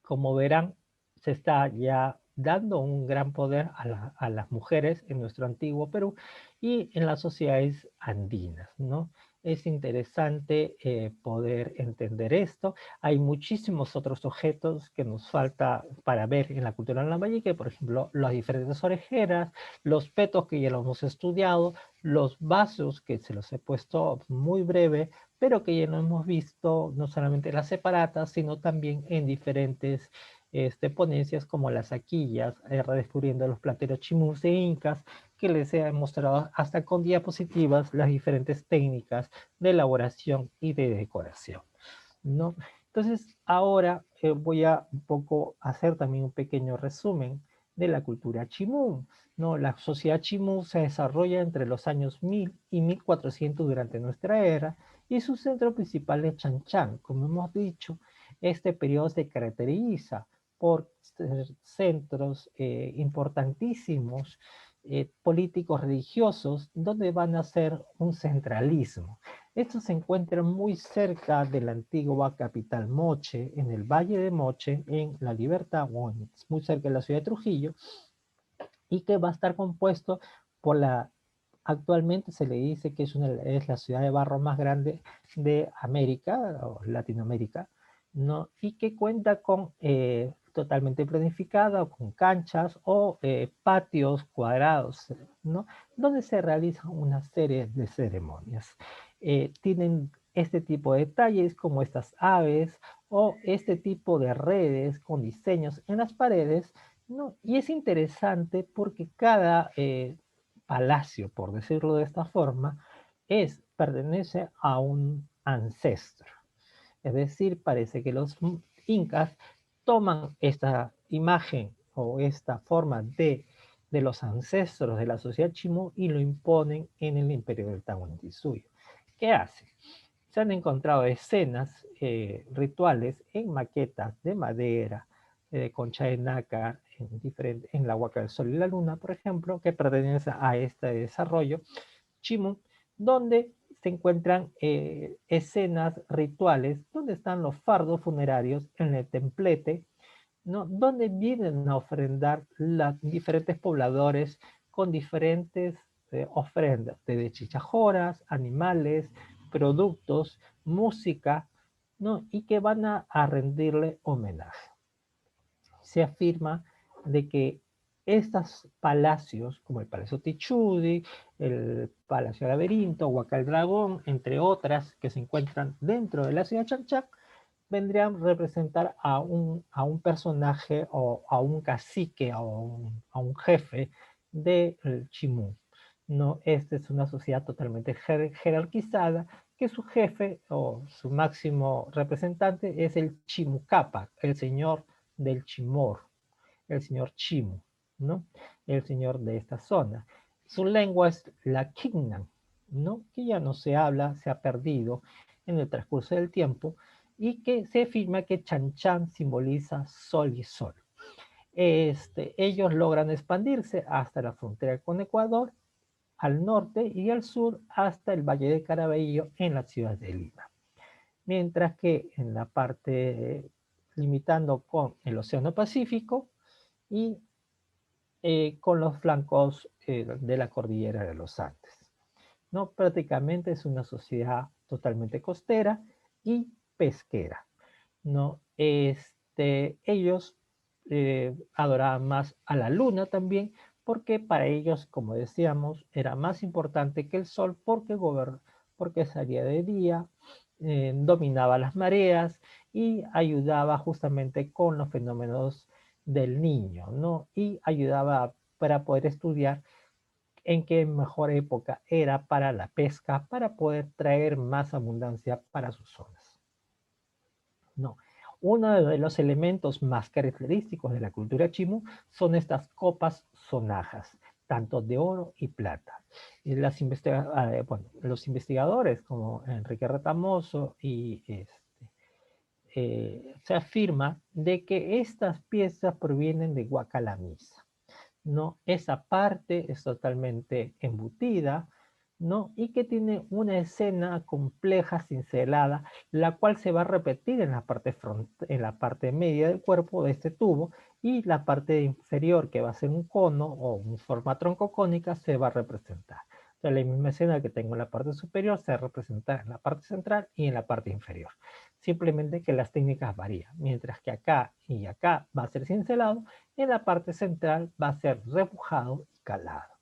Como verán, se está ya dando un gran poder a las mujeres en nuestro antiguo Perú y en las sociedades andinas, ¿no? Es interesante poder entender esto. Hay muchísimos otros objetos que nos falta para ver en la cultura lambayeque, por ejemplo, las diferentes orejeras, los petos que ya lo hemos estudiado, los vasos que se los he puesto muy breve, pero que ya lo hemos visto no solamente en las separatas, sino también en diferentes ponencias como las saquillas, redescubriendo los plateros chimús e incas, que les he mostrado hasta con diapositivas las diferentes técnicas de elaboración y de decoración, ¿no? Entonces, ahora voy a un poco hacer también un pequeño resumen de la cultura chimú, ¿no? La sociedad chimú se desarrolla entre los años 1000 y 1400 durante nuestra era, y su centro principal es Chanchan. Como hemos dicho, este periodo se caracteriza por centros importantísimos políticos religiosos donde van a ser un centralismo. Esto se encuentra muy cerca de la antigua capital Moche, en el Valle de Moche, en La Libertad, muy cerca de la ciudad de Trujillo, y que va a estar compuesto por actualmente se le dice que es la ciudad de barro más grande de América o Latinoamérica, ¿no? Y que cuenta con totalmente planificada, con canchas o patios cuadrados, ¿no? Donde se realizan una serie de ceremonias. Tienen este tipo de detalles como estas aves o este tipo de redes con diseños en las paredes, ¿no? Y es interesante porque cada palacio, por decirlo de esta forma, pertenece a un ancestro. Es decir, parece que los incas toman esta imagen o esta forma de los ancestros de la sociedad Chimú y lo imponen en el imperio del Tahuantinsuyo. ¿Qué hace? Se han encontrado escenas rituales en maquetas de madera, de concha de nácar, en la Huaca del Sol y la Luna, por ejemplo, que pertenecen a este desarrollo Chimú, donde se encuentran escenas rituales, donde están los fardos funerarios en el templete, ¿no? Donde vienen a ofrendar los diferentes pobladores con diferentes ofrendas, desde chichajoras, animales, productos, música, ¿no? Y que van a rendirle homenaje. Se afirma de que estos palacios, como el Palacio Tichudi, el Palacio Laberinto, Huacal Dragón, entre otras que se encuentran dentro de la ciudad de Chanchac, vendrían a representar a un personaje o a un cacique o a un jefe del Chimú. No, esta es una sociedad totalmente jerarquizada, que su jefe o su máximo representante es el Chimucapa, el señor del Chimor, el señor Chimu, ¿no? El señor de esta zona. Su lengua es la Kingnan, ¿no? Que ya no se habla, se ha perdido en el transcurso del tiempo, y que se afirma que Chanchan simboliza sol y sol. Ellos logran expandirse hasta la frontera con Ecuador, al norte y al sur hasta el Valle de Caraballo en la ciudad de Lima. Mientras que en la parte limitando con el Océano Pacífico y con los flancos de la cordillera de los Andes, ¿no? Prácticamente es una sociedad totalmente costera y pesquera, ¿no? Ellos adoraban más a la luna también, porque para ellos, como decíamos, era más importante que el sol porque salía de día, dominaba las mareas y ayudaba justamente con los fenómenos del niño, ¿no? Y ayudaba para poder estudiar en qué mejor época era para la pesca, para poder traer más abundancia para sus zonas. No. Uno de los elementos más característicos de la cultura chimú son estas copas sonajas, tanto de oro y plata. Y los investigadores como Enrique Retamoso y se afirma de que estas piezas provienen de Guacalamisa, ¿no? Esa parte es totalmente embutida, ¿no? Y que tiene una escena compleja, cincelada, la cual se va a repetir en la parte media del cuerpo de este tubo, y la parte inferior, que va a ser un cono o una forma troncocónica, se va a representar. Entonces, la misma escena que tengo en la parte superior se representa en la parte central y en la parte inferior. Simplemente que las técnicas varían, mientras que acá y acá va a ser cincelado, en la parte central va a ser repujado y calado,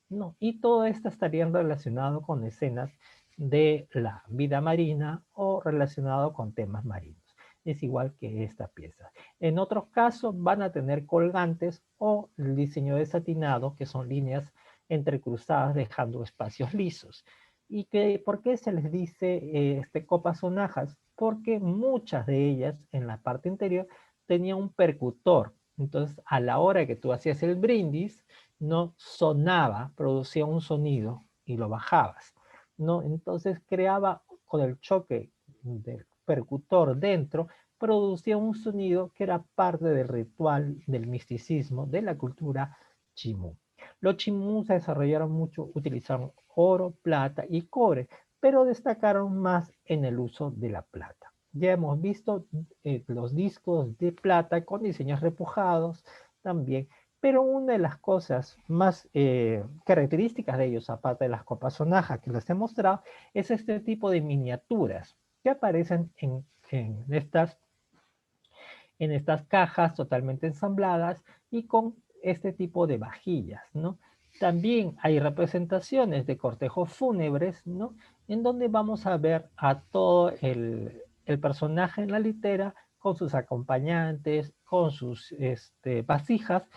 ¿no? Y todo esto estaría relacionado con escenas de la vida marina o relacionado con temas marinos. Es igual que esta pieza. En otros casos van a tener colgantes o el diseño desatinado, que son líneas entrecruzadas dejando espacios lisos. ¿Y por qué se les dice copas sonajas? Porque muchas de ellas en la parte interior tenían un percutor. Entonces, a la hora que tú hacías el brindis, no sonaba, producía un sonido y lo bajabas, ¿no? Entonces creaba, con el choque del percutor dentro, producía un sonido que era parte del ritual, del misticismo, de la cultura chimú. Los chimú se desarrollaron mucho, utilizaron oro, plata y cobre, pero destacaron más en el uso de la plata. Ya hemos visto los discos de plata con diseños repujados también, pero una de las cosas más características de ellos, aparte de las copas sonajas que les he mostrado, es este tipo de miniaturas que aparecen en en estas cajas totalmente ensambladas y con este tipo de vajillas, ¿no? También hay representaciones de cortejos fúnebres, ¿no? En donde vamos a ver a todo el personaje en la litera con sus acompañantes, con sus vasijas,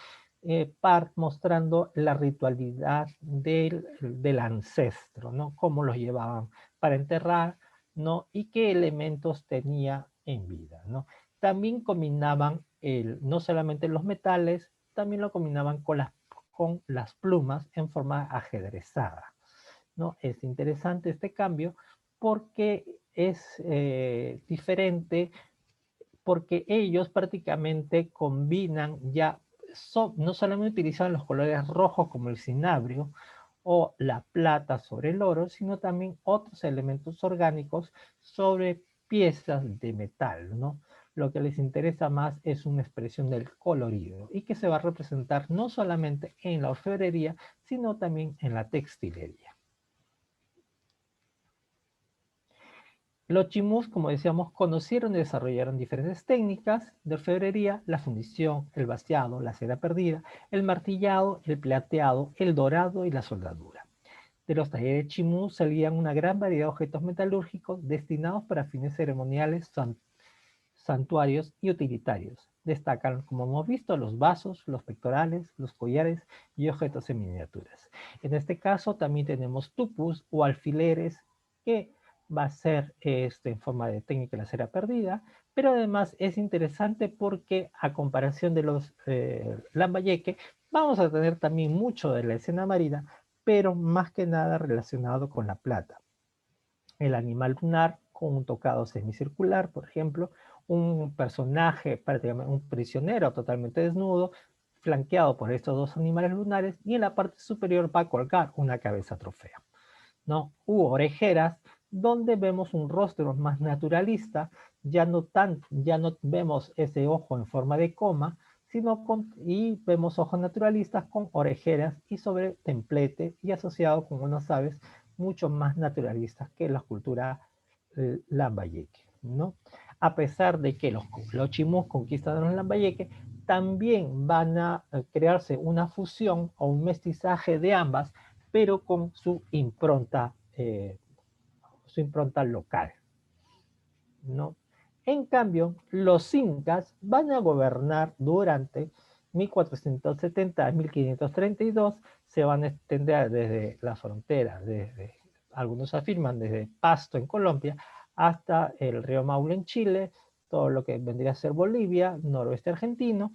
mostrando la ritualidad del ancestro, ¿no? Cómo los llevaban para enterrar, ¿no? Y qué elementos tenía en vida, ¿no? También combinaban no solamente los metales, también lo combinaban con las plumas en forma ajedrezada, ¿no? Es interesante este cambio porque es diferente, porque ellos prácticamente combinan ya, no solamente utilizan los colores rojos como el cinabrio o la plata sobre el oro, sino también otros elementos orgánicos sobre piezas de metal, ¿no? Lo que les interesa más es una expresión del colorido y que se va a representar no solamente en la orfebrería, sino también en la textilería. Los chimús, como decíamos, conocieron y desarrollaron diferentes técnicas de orfebrería: la fundición, el vaciado, la cera perdida, el martillado, el plateado, el dorado y la soldadura. De los talleres chimú salían una gran variedad de objetos metalúrgicos destinados para fines ceremoniales, santuarios y utilitarios. Destacan, como hemos visto, los vasos, los pectorales, los collares y objetos en miniaturas. En este caso también tenemos tupus o alfileres, que va a ser en forma de técnica de la cera perdida, pero además es interesante porque, a comparación de los lambayeque, vamos a tener también mucho de la escena marina, pero más que nada relacionado con la plata. El animal lunar con un tocado semicircular, por ejemplo, un personaje, prácticamente un prisionero totalmente desnudo, flanqueado por estos dos animales lunares, y en la parte superior va a colgar una cabeza trofea, ¿no? U orejeras, donde vemos un rostro más naturalista, ya no vemos ese ojo en forma de coma, y vemos ojos naturalistas con orejeras y sobre templete, y asociado con unas aves mucho más naturalistas que la cultura lambayeque, ¿no? A pesar de que los chimús conquistaron los lambayeque, también van a crearse una fusión o un mestizaje de ambas, pero con su impronta local, ¿no? En cambio, los incas van a gobernar durante 1470 a 1532, se van a extender desde la frontera, algunos afirman desde Pasto en Colombia hasta el río Maule en Chile, todo lo que vendría a ser Bolivia, noroeste argentino,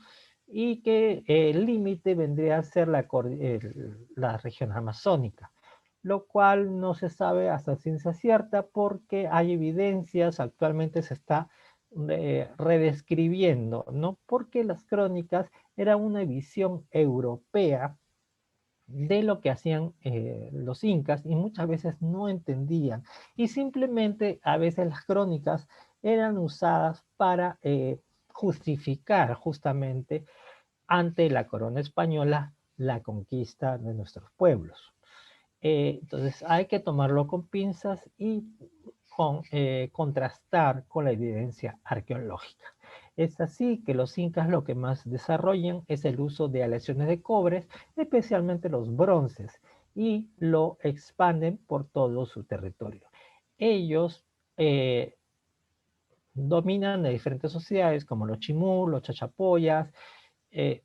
y que el límite vendría a ser la región amazónica, lo cual no se sabe hasta ciencia cierta porque hay evidencias, actualmente se está redescribiendo, ¿no? Porque las crónicas eran una visión europea de lo que hacían los incas, y muchas veces no entendían, y simplemente a veces las crónicas eran usadas para justificar justamente ante la corona española la conquista de nuestros pueblos. Entonces hay que tomarlo con pinzas y contrastar con la evidencia arqueológica. Es así que los incas lo que más desarrollan es el uso de aleaciones de cobre, especialmente los bronces, y lo expanden por todo su territorio. Ellos dominan a diferentes sociedades como los chimú, los chachapoyas, eh,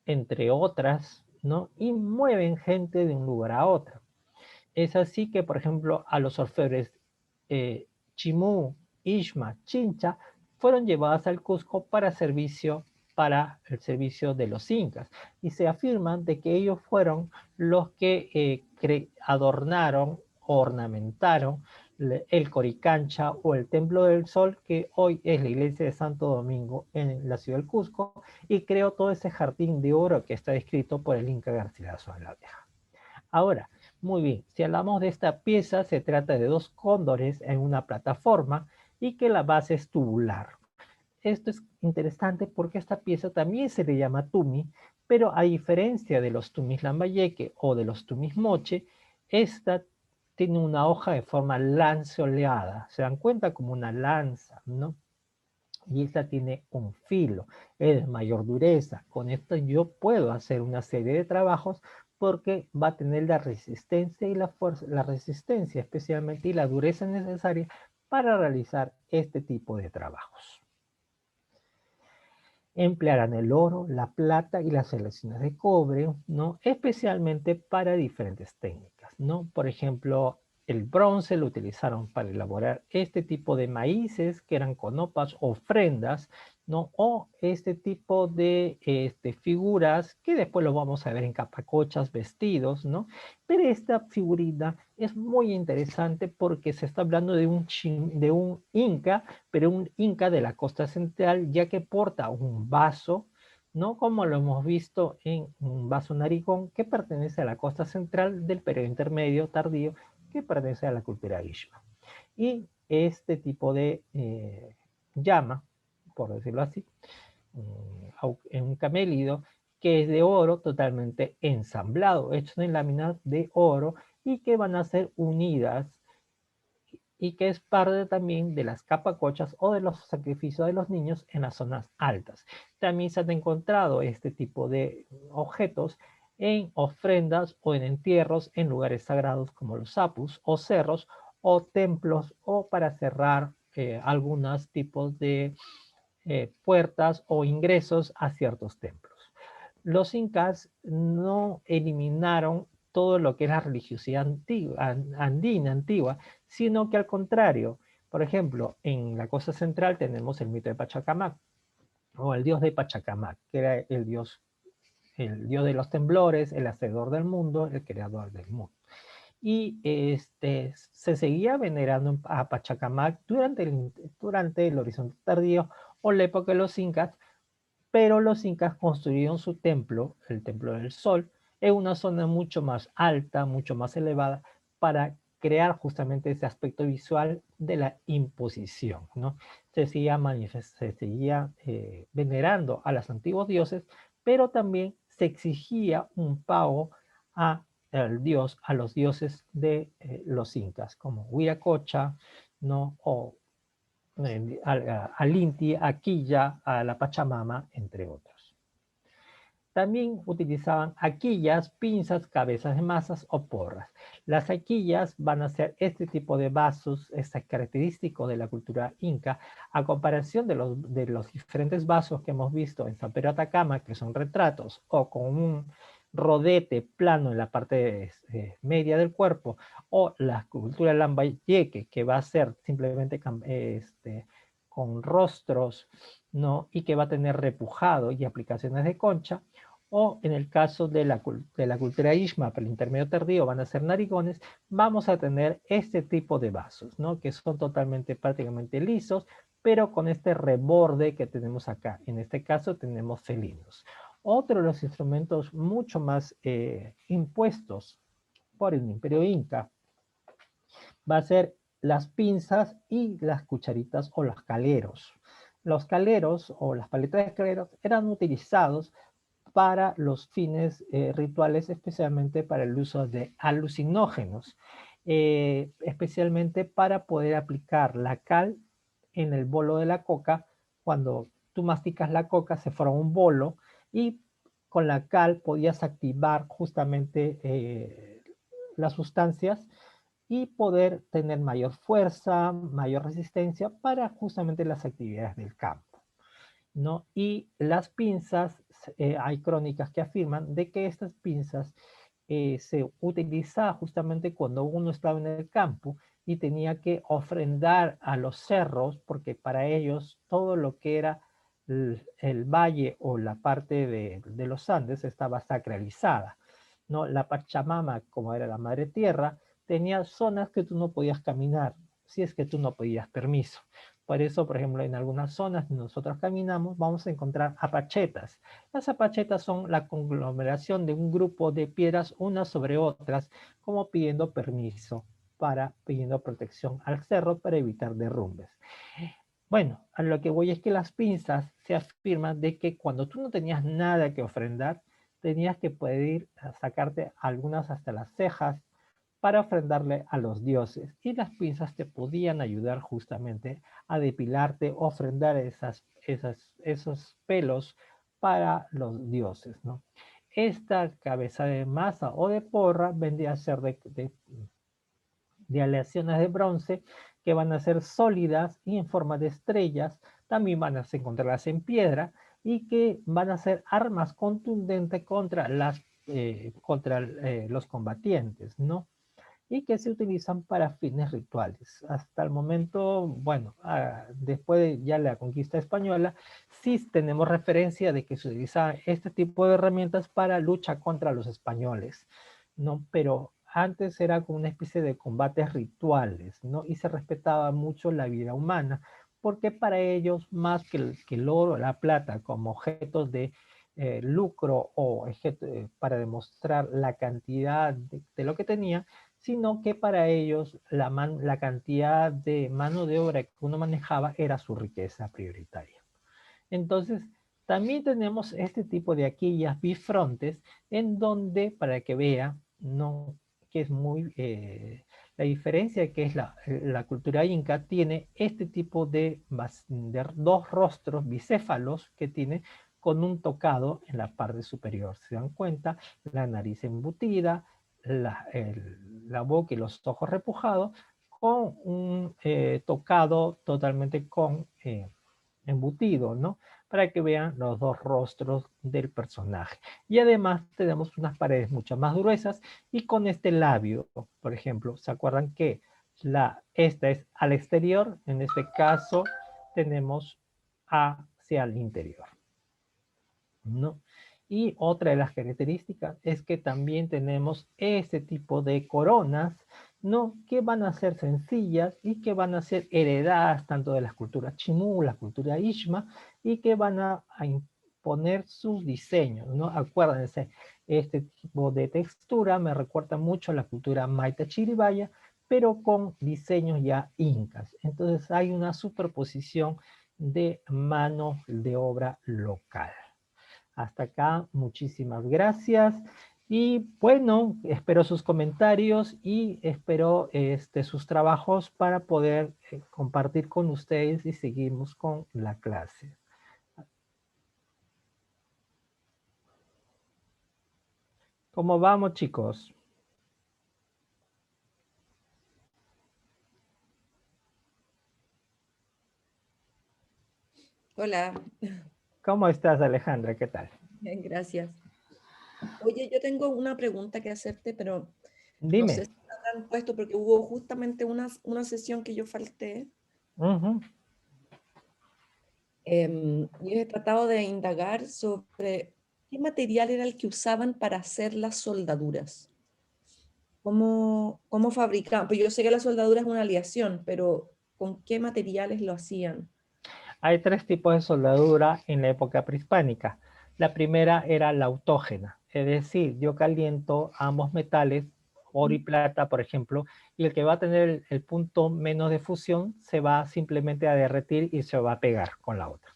entre otras, ¿no? Y mueven gente de un lugar a otro. Es así que, por ejemplo, a los orfebres Chimú, Ishma, Chincha fueron llevadas al Cusco para el servicio de los incas, y se afirman de que ellos fueron los que adornaron, ornamentaron el Coricancha o el Templo del Sol, que hoy es la iglesia de Santo Domingo en la ciudad del Cusco, y creó todo ese jardín de oro que está descrito por el Inca Garcilaso de la Vieja. Ahora, muy bien, si hablamos de esta pieza, se trata de dos cóndores en una plataforma y que la base es tubular. Esto es interesante porque esta pieza también se le llama tumi, pero a diferencia de los tumis lambayeque o de los tumis moche, esta tiene una hoja de forma lanceolada. Se dan cuenta, como una lanza, ¿no? y esta tiene un filo, es de mayor dureza. Con esto yo puedo hacer una serie de trabajos porque va a tener la resistencia y la fuerza, la resistencia especialmente y la dureza necesaria para realizar este tipo de trabajos. Emplearán el oro, la plata y las selecciones de cobre, ¿no? Especialmente para diferentes técnicas, ¿no? Por ejemplo, el bronce lo utilizaron para elaborar este tipo de maíces que eran conopas, ofrendas, ¿no? O este tipo de figuras que después lo vamos a ver en capacochas, vestidos, ¿no? Pero esta figurita es muy interesante porque se está hablando de un inca, pero un inca de la costa central, ya que porta un vaso, ¿no? Como lo hemos visto en un vaso narigón que pertenece a la costa central del periodo intermedio tardío, que pertenece a la cultura Ishma. Y este tipo de llama, por decirlo así, en un camélido, que es de oro totalmente ensamblado, hecho en láminas de oro y que van a ser unidas y que es parte también de las capacochas o de los sacrificios de los niños en las zonas altas. También se han encontrado este tipo de objetos en ofrendas o en entierros en lugares sagrados como los apus o cerros o templos o para cerrar algunos tipos de puertas o ingresos a ciertos templos. Los incas no eliminaron todo lo que es la religiosidad antigua, andina antigua, sino que al contrario, por ejemplo, en la costa central tenemos el mito de Pachacamac, o el dios de Pachacamac, que era el dios de los temblores, el hacedor del mundo, el creador del mundo. Y se seguía venerando a Pachacamac durante el horizonte tardío o la época de los incas, pero los incas construyeron su templo, el Templo del Sol, en una zona mucho más alta, mucho más elevada, para crear justamente ese aspecto visual de la imposición, ¿no? Se seguía venerando a los antiguos dioses, pero también se exigía un pago a los dioses de los incas, como Huiracocha, ¿no? O al Inti, a Quilla, a la Pachamama, entre otros. También utilizaban aquillas, pinzas, cabezas de masas o porras. Las aquillas van a ser este tipo de vasos, es característico de la cultura inca, a comparación de los diferentes vasos que hemos visto en San Pedro Atacama, que son retratos, o con un rodete plano en la parte media del cuerpo, o la cultura lambayeque, que va a ser simplemente con rostros, ¿no? Y que va a tener repujado y aplicaciones de concha, o en el caso de la cultura Ishma, por el intermedio tardío, van a ser narigones, vamos a tener este tipo de vasos, ¿no? Que son totalmente, prácticamente lisos, pero con este reborde que tenemos acá. En este caso tenemos felinos. Otro de los instrumentos mucho más impuestos por el imperio inca va a ser las pinzas y las cucharitas o los caleros. Los caleros o las paletas de caleros eran utilizados para los fines rituales, especialmente para el uso de alucinógenos, especialmente para poder aplicar la cal en el bolo de la coca. Cuando tú masticas la coca se forma un bolo y con la cal podías activar justamente las sustancias y poder tener mayor fuerza, mayor resistencia para justamente las actividades del campo, ¿no? Y las pinzas, hay crónicas que afirman de que estas pinzas se utilizaban justamente cuando uno estaba en el campo y tenía que ofrendar a los cerros, porque para ellos todo lo que era el valle o la parte de los Andes estaba sacralizada, ¿no? La Pachamama, como era la madre tierra, tenía zonas que tú no podías caminar, si es que tú no pedías permiso. Por eso, por ejemplo, en algunas zonas que nosotros caminamos, vamos a encontrar apachetas. Las apachetas son la conglomeración de un grupo de piedras unas sobre otras, como pidiendo permiso, pidiendo protección al cerro para evitar derrumbes. Bueno, a lo que voy es que las pinzas se afirman de que cuando tú no tenías nada que ofrendar, tenías que poder ir a sacarte algunas hasta las cejas para ofrendarle a los dioses. Y las pinzas te podían ayudar justamente a depilarte, ofrendar esos pelos para los dioses, ¿no? Esta cabeza de masa o de porra vendría a ser de aleaciones de bronce que van a ser sólidas y en forma de estrellas. También van a encontrarlas en piedra y que van a ser armas contundentes contra los combatientes, ¿no? Y que se utilizan para fines rituales. Hasta el momento, bueno, después de ya la conquista española, sí tenemos referencia de que se utiliza este tipo de herramientas para lucha contra los españoles, ¿no? Pero antes era como una especie de combates rituales, ¿no? Y se respetaba mucho la vida humana, porque para ellos, más que el oro, la plata, como objetos de lucro o para demostrar la cantidad de lo que tenía, sino que para ellos la cantidad de mano de obra que uno manejaba era su riqueza prioritaria. Entonces, también tenemos este tipo de aquillas bifrontes en donde, para que vea, no, que es muy, la diferencia que es la cultura inca tiene este tipo de dos rostros bicéfalos que tiene con un tocado en la parte superior. ¿Se dan cuenta? La nariz embutida, la boca y los ojos repujados, con un tocado totalmente con embutido, ¿no? Para que vean los dos rostros del personaje. Y además tenemos unas paredes mucho más gruesas y con este labio, por ejemplo, ¿se acuerdan que esta es al exterior? En este caso tenemos hacia el interior, ¿no? Y otra de las características es que también tenemos este tipo de coronas, ¿no? Que van a ser sencillas y que van a ser heredadas tanto de las culturas Chimú, la cultura Ishma, y que van a imponer sus diseños, ¿no? Acuérdense, este tipo de textura me recuerda mucho a la cultura Maita Chiribaya, pero con diseños ya incas. Entonces hay una superposición de mano de obra local. Hasta acá, muchísimas gracias. Y bueno, espero sus comentarios y espero sus trabajos para poder compartir con ustedes y seguimos con la clase. ¿Cómo vamos, chicos? Hola, ¿Cómo estás, Alejandra? ¿Qué tal? bien, gracias. Oye, yo tengo una pregunta que hacerte, pero no sé Dime. si la habrán puesto porque hubo justamente una sesión que yo falté Ujú. y he tratado de indagar sobre qué material era el que usaban para hacer las soldaduras. ¿Cómo fabricaban? Pues yo sé que la soldadura es una aleación, pero ¿con qué materiales lo hacían? Hay tres tipos de soldadura en la época prehispánica. La primera era la autógena, es decir, yo caliento ambos metales, oro y plata, por ejemplo, y el que va a tener el punto menos de fusión se va simplemente a derretir y se va a pegar con la otra.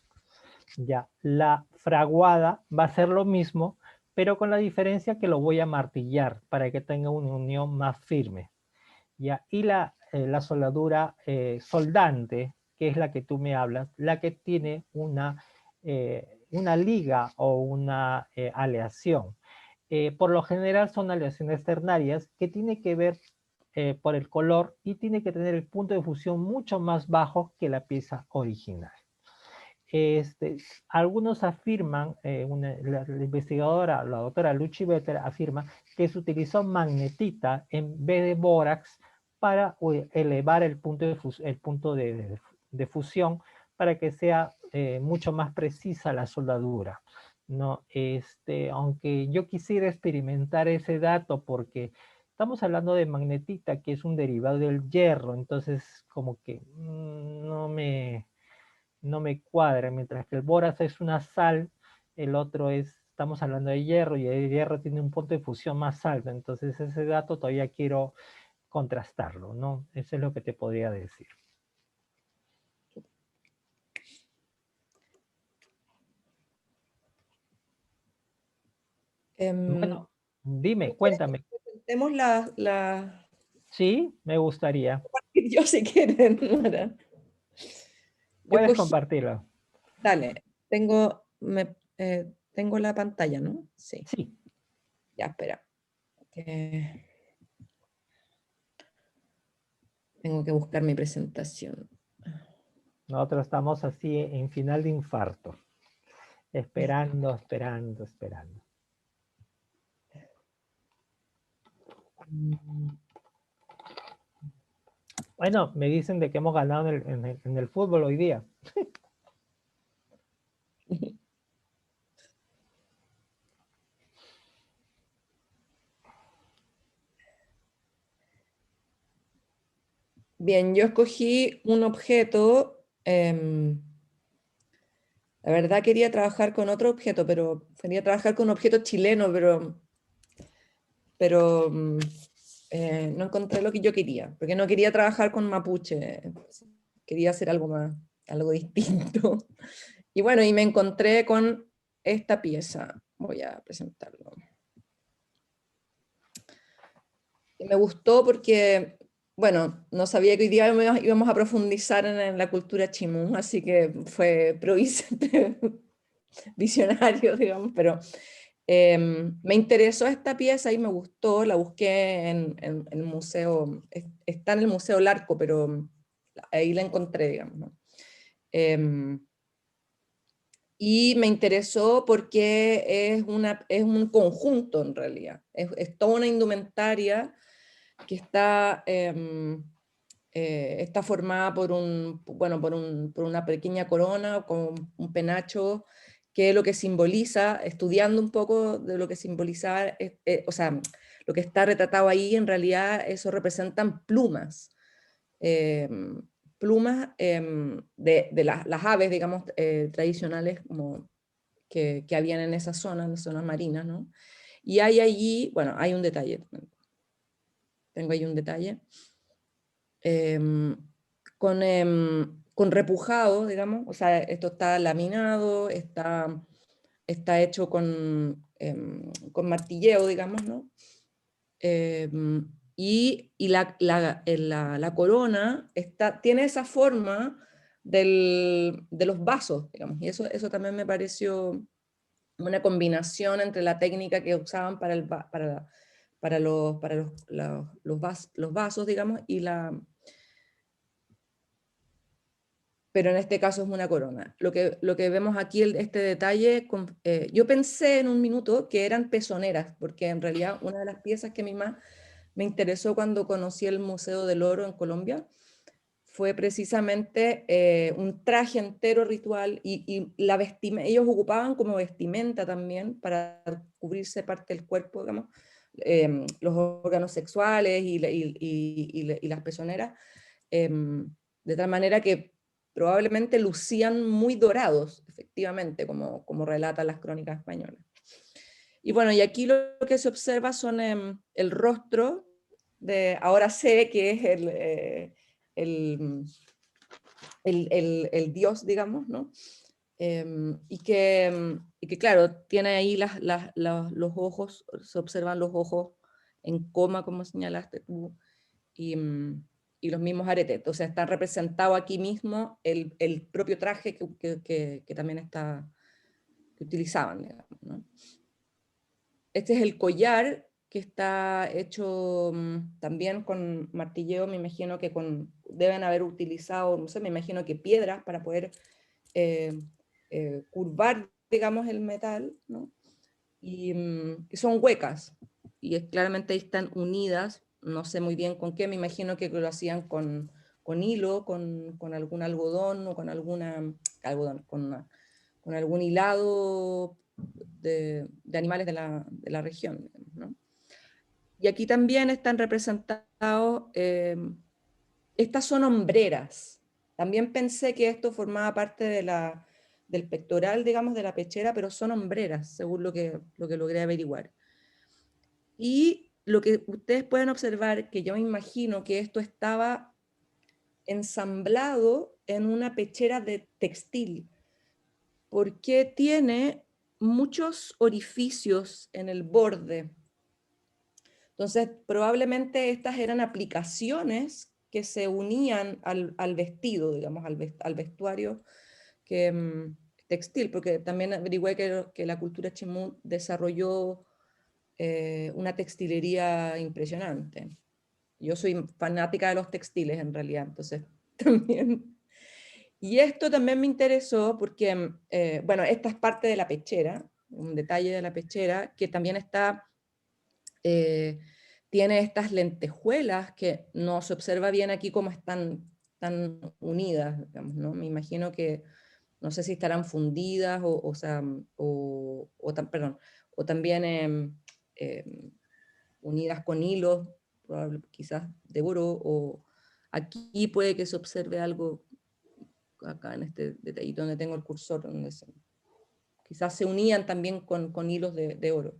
Ya, la fraguada va a ser lo mismo, pero con la diferencia que lo voy a martillar para que tenga una unión más firme. ¿Ya? Y la soldadura soldante, que es la que tú me hablas, la que tiene una liga o una aleación. Por lo general son aleaciones ternarias que tiene que ver por el color y tiene que tener el punto de fusión mucho más bajo que la pieza original. Algunos afirman, la investigadora, la doctora Luchi Vetter afirma que se utilizó magnetita en vez de bórax para elevar el punto de fusión para que sea mucho más precisa la soldadura. No, aunque yo quisiera experimentar ese dato porque estamos hablando de magnetita, que es un derivado del hierro, entonces como que no me cuadra, mientras que el bórax es una sal, el otro estamos hablando de hierro y el hierro tiene un punto de fusión más alto, entonces ese dato todavía quiero contrastarlo, ¿no? Eso es lo que te podría decir. Em, Bueno, dime, ¿Quieres cuéntame. que presentemos Sí, me gustaría. Yo si quieren, Nora. Yo Puedes cogí, compartirlo. dale, tengo la pantalla, ¿no? Sí, Sí. ya, espera. Tengo que buscar mi presentación. Nosotros estamos así en final de infarto. Esperando, esperando, esperando. Bueno, me dicen de que hemos ganado en el fútbol hoy día. Bien, yo escogí un objeto. La verdad quería trabajar con otro objeto, pero quería trabajar con un objeto chileno, pero no encontré lo que yo quería, porque no quería trabajar con mapuche, quería hacer algo más, algo distinto. Y bueno, y me encontré con esta pieza. Voy a presentarlo. Y me gustó porque, bueno, no sabía que hoy día íbamos a profundizar en la cultura chimú, así que fue visionario, digamos, pero me interesó esta pieza y me gustó, la busqué en el museo, está en el Museo Larco, pero ahí la encontré, digamos, ¿no? Y me interesó porque es un conjunto en realidad, es toda una indumentaria que está formada por una pequeña corona con un penacho, que es lo que simboliza, estudiando un poco de lo que simboliza, o sea, lo que está retratado ahí, en realidad eso representan plumas. Plumas de las aves, digamos, tradicionales como que habían en esa zona, en las zonas marinas, ¿no? Y hay allí, bueno, hay un detalle, tengo ahí un detalle, con repujado, digamos, o sea, esto está laminado, está hecho con martilleo, digamos, ¿no? Y la corona tiene esa forma de los vasos, digamos, y eso también me pareció una combinación entre la técnica que usaban los vasos, digamos, pero en este caso es una corona. Lo que vemos aquí, este detalle, yo pensé en un minuto que eran pezoneras, porque en realidad una de las piezas que a mí más me interesó cuando conocí el Museo del Oro en Colombia fue precisamente un traje entero ritual y la vestimenta. Ellos ocupaban como vestimenta también para cubrirse parte del cuerpo, digamos, los órganos sexuales y las pezoneras, de tal manera que probablemente lucían muy dorados, efectivamente, como relatan las crónicas españolas. Y bueno, y aquí lo que se observa son el rostro ahora sé que es el, el dios, digamos, ¿no? Y que, claro, tiene ahí los ojos, se observan los ojos en coma, como señalaste tú, y los mismos aretes. O sea, está representado aquí mismo el propio traje que también que utilizaban, digamos, ¿no? Este es el collar que está hecho también con martilleo, me imagino que deben haber utilizado, no sé, me imagino que piedras para poder curvar, digamos, el metal, ¿no? Y son huecas, y claramente ahí están unidas, no sé muy bien con qué, me imagino que lo hacían con hilo, con algún algodón o con con algún hilado de animales de la región, ¿no? Y aquí también están representados, estas son hombreras. También pensé que esto formaba parte del pectoral, digamos, de la pechera, pero son hombreras, según lo que logré averiguar. Y lo que ustedes pueden observar, que yo me imagino que esto estaba ensamblado en una pechera de textil, porque tiene muchos orificios en el borde, Entonces, probablemente estas eran aplicaciones que se unían al vestido, digamos, al vestuario textil, porque también averigüé que la cultura chimú desarrolló una textilería impresionante. Yo soy fanática de los textiles en realidad, entonces también. Y esto también me interesó porque, bueno, esta es parte de la pechera, un detalle de la pechera, que también está, tiene estas lentejuelas que no se observa bien aquí cómo están tan unidas, digamos, ¿no? Me imagino que, no sé si estarán fundidas perdón, o también unidas con hilos, quizás de oro, o aquí puede que se observe algo, acá en este detallito donde tengo el cursor, donde quizás se unían también con hilos de oro.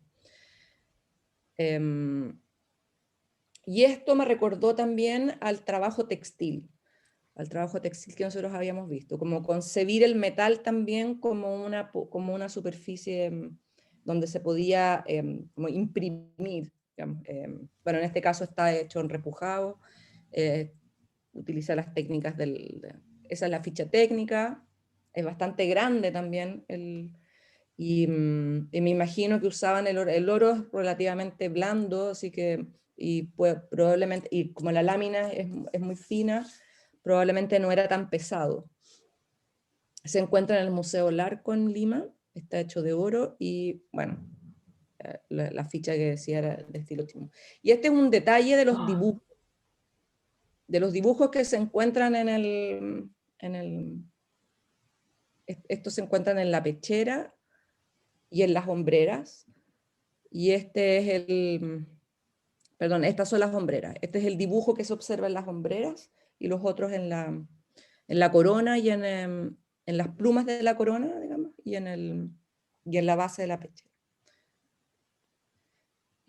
Y esto me recordó también al trabajo textil que nosotros habíamos visto, como concebir el metal también como una superficie donde se podía como imprimir, digamos. Bueno, en este caso está hecho en repujado, utiliza las técnicas esa es la ficha técnica, es bastante grande también, y me imagino que usaban el oro es relativamente blando, así que, probablemente, y como la lámina es muy fina, probablemente no era tan pesado. Se encuentra en el Museo Larco en Lima, está hecho de oro, y bueno, la ficha que decía era de estilo chimú. Y este es un detalle de los dibujos que se encuentran estos se encuentran en la pechera y en las hombreras, y perdón, estas son las hombreras, este es el dibujo que se observa en las hombreras, y los otros en la corona y en las plumas de la corona, digamos, y en la base de la pechera.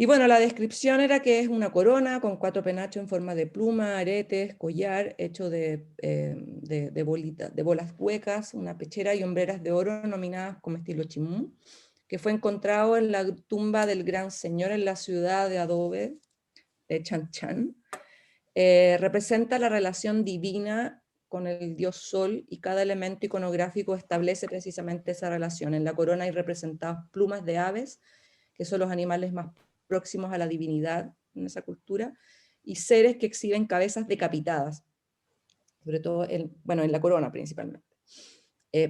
Y bueno, la descripción era que es una corona con 4 penachos en forma de pluma, aretes, collar, hecho de bolas huecas, una pechera y hombreras de oro nominadas como estilo chimú, que fue encontrado en la tumba del Gran Señor en la ciudad de adobe de Chan Chan. Representa la relación divina con el dios Sol, y cada elemento iconográfico establece precisamente esa relación. En la corona hay representadas plumas de aves, que son los animales más próximos a la divinidad en esa cultura, y seres que exhiben cabezas decapitadas, sobre todo en la corona principalmente.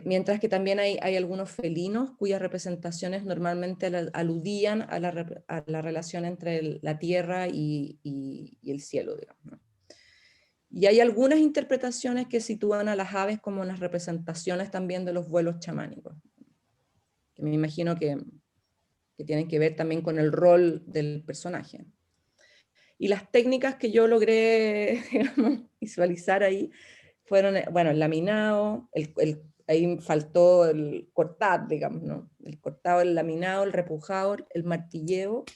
Mientras que también hay algunos felinos cuyas representaciones normalmente aludían a la relación entre la tierra y el cielo, digamos, ¿no? Y hay algunas interpretaciones que sitúan a las aves como unas representaciones también de los vuelos chamánicos, que me imagino que tienen que ver también con el rol del personaje. Y las técnicas que yo logré, digamos, visualizar ahí fueron, bueno, el laminado, ahí faltó el cortar, digamos, ¿no? El cortado, el laminado, el repujado, el martilleo,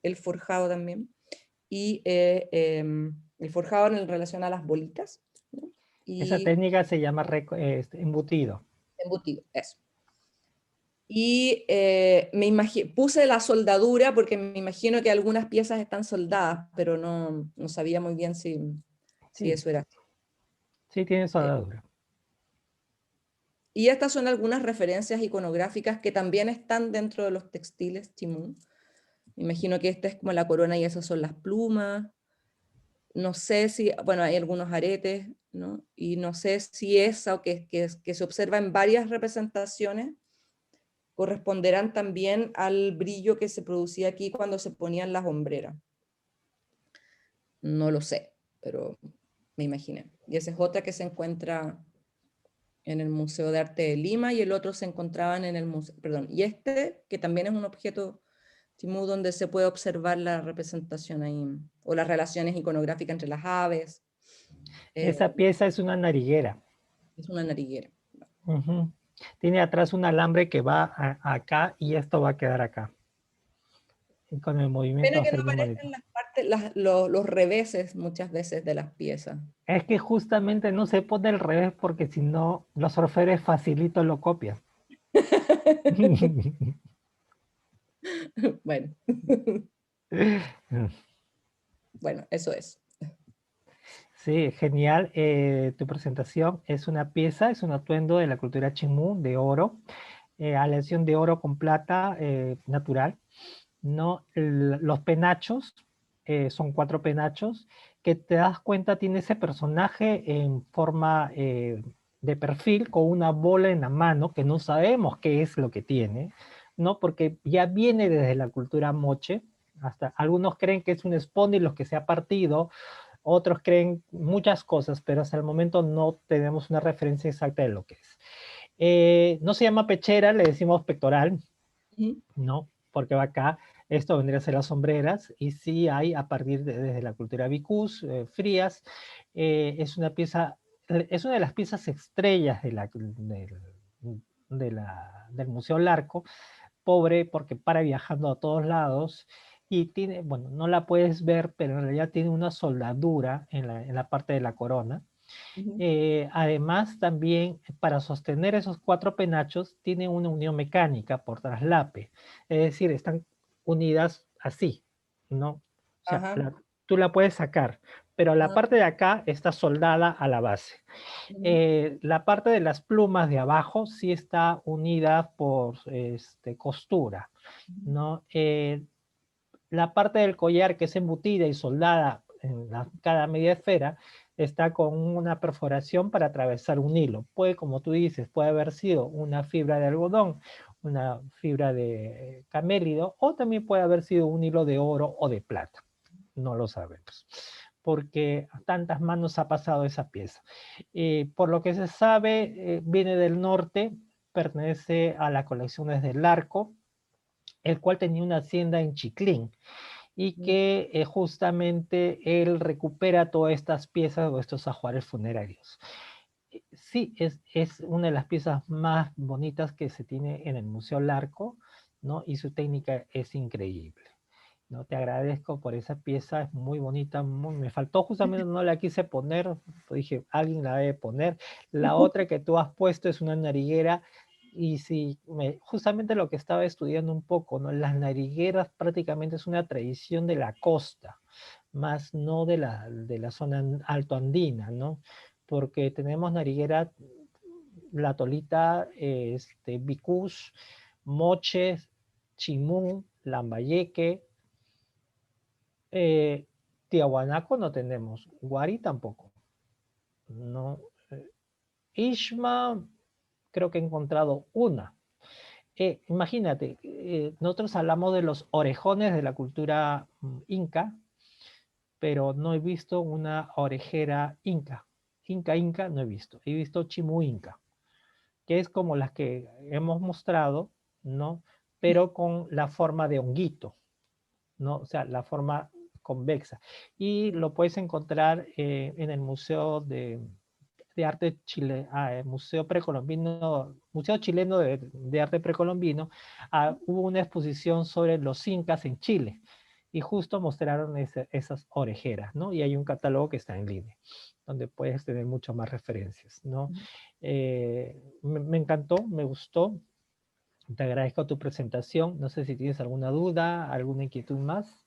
el forjado también, y el forjado en relación a las bolitas, ¿no? Y esa técnica se llama embutido. Embutido, eso. Y puse la soldadura porque me imagino que algunas piezas están soldadas, pero no sabía muy bien si eso era. Sí, tiene soldadura. Y estas son algunas referencias iconográficas que también están dentro de los textiles chimú. Me imagino que esta es como la corona y esas son las plumas. No sé si, bueno, hay algunos aretes, ¿no? Y no sé si esa que se observa en varias representaciones corresponderán también al brillo que se producía aquí cuando se ponían las hombreras. No lo sé, pero me imaginé. Y esa es otra que se encuentra en el Museo de Arte de Lima, y el otro se encontraban en el museo, perdón, y este, que también es un objeto chimú donde se puede observar la representación ahí, o las relaciones iconográficas entre las aves. Esa pieza es una nariguera. Es una nariguera. Uh-huh. Tiene atrás un alambre que va acá, y esto va a quedar acá. Y con el movimiento Pena que hacer no el mismo aparecen las partes, los reveses muchas veces de las piezas. Es que justamente no se pone al revés, porque si no, los orfebres facilito lo copian. Bueno. Bueno, eso es. Sí, genial. Tu presentación es una pieza, es un atuendo de la cultura chimú de oro, aleación de oro con plata natural, ¿no? Los penachos, son 4 penachos, que te das cuenta tiene ese personaje en forma de perfil con una bola en la mano, que no sabemos qué es lo que tiene, ¿no? Porque ya viene desde la cultura moche, hasta algunos creen que es un espóndilo que se ha partido, otros creen muchas cosas, pero hasta el momento no tenemos una referencia exacta de lo que es. No se llama pechera, le decimos pectoral, ¿no? Porque va acá, esto vendría a ser las sombreras, y sí hay a partir desde la cultura vicus, frías, es una pieza, es una de las piezas estrellas del Museo Larco, pobre porque para viajando a todos lados, y tiene, bueno, no la puedes ver, pero en realidad tiene una soldadura en la parte de la corona. Además, también para sostener esos 4 penachos tiene una unión mecánica por traslape, es decir, están unidas así, ¿no? O sea, Ajá. tú la puedes sacar, pero la Ah, parte de acá está soldada a la base. La parte de las plumas de abajo sí está unida por costura, ¿no? La parte del collar que es embutida y soldada en cada media esfera está con una perforación para atravesar un hilo. Puede, como tú dices, puede haber sido una fibra de algodón, una fibra de camélido, o también puede haber sido un hilo de oro o de plata. No lo sabemos, porque a tantas manos ha pasado esa pieza. Por lo que se sabe, viene del norte, pertenece a la colección desde el Arco, el cual tenía una hacienda en Chiclín, y que justamente él recupera todas estas piezas o estos ajuares funerarios. Sí, es una de las piezas más bonitas que se tiene en el Museo Larco, ¿no? Y su técnica es increíble. No, te agradezco por esa pieza, es muy bonita, me faltó justamente, no la quise poner, dije, alguien la debe poner. La otra que tú has puesto es una nariguera, y sí, justamente lo que estaba estudiando un poco, ¿no? Las narigueras prácticamente es una tradición de la costa, más no de la zona altoandina, ¿no? Porque tenemos nariguera, la tolita, vicús, moches, chimú, lambayeque, Tiahuanaco no tenemos, Guari tampoco. No. Ishma, creo que he encontrado una. Imagínate, nosotros hablamos de los orejones de la cultura inca, pero no he visto una orejera inca. Inca, no he visto. He visto chimu inca, que es como las que hemos mostrado, ¿no? Pero con la forma de honguito, ¿no? O sea, la forma convexa. Y lo puedes encontrar en el Museo de Arte Chile, Museo Precolombino, Museo Chileno de Arte Precolombino. Hubo una exposición sobre los incas en Chile, y justo mostraron esas orejeras, ¿no? Y hay un catálogo que está en línea, donde puedes tener mucho más referencias, ¿no? Me encantó, me gustó. Te agradezco tu presentación. No sé si tienes alguna duda, alguna inquietud más.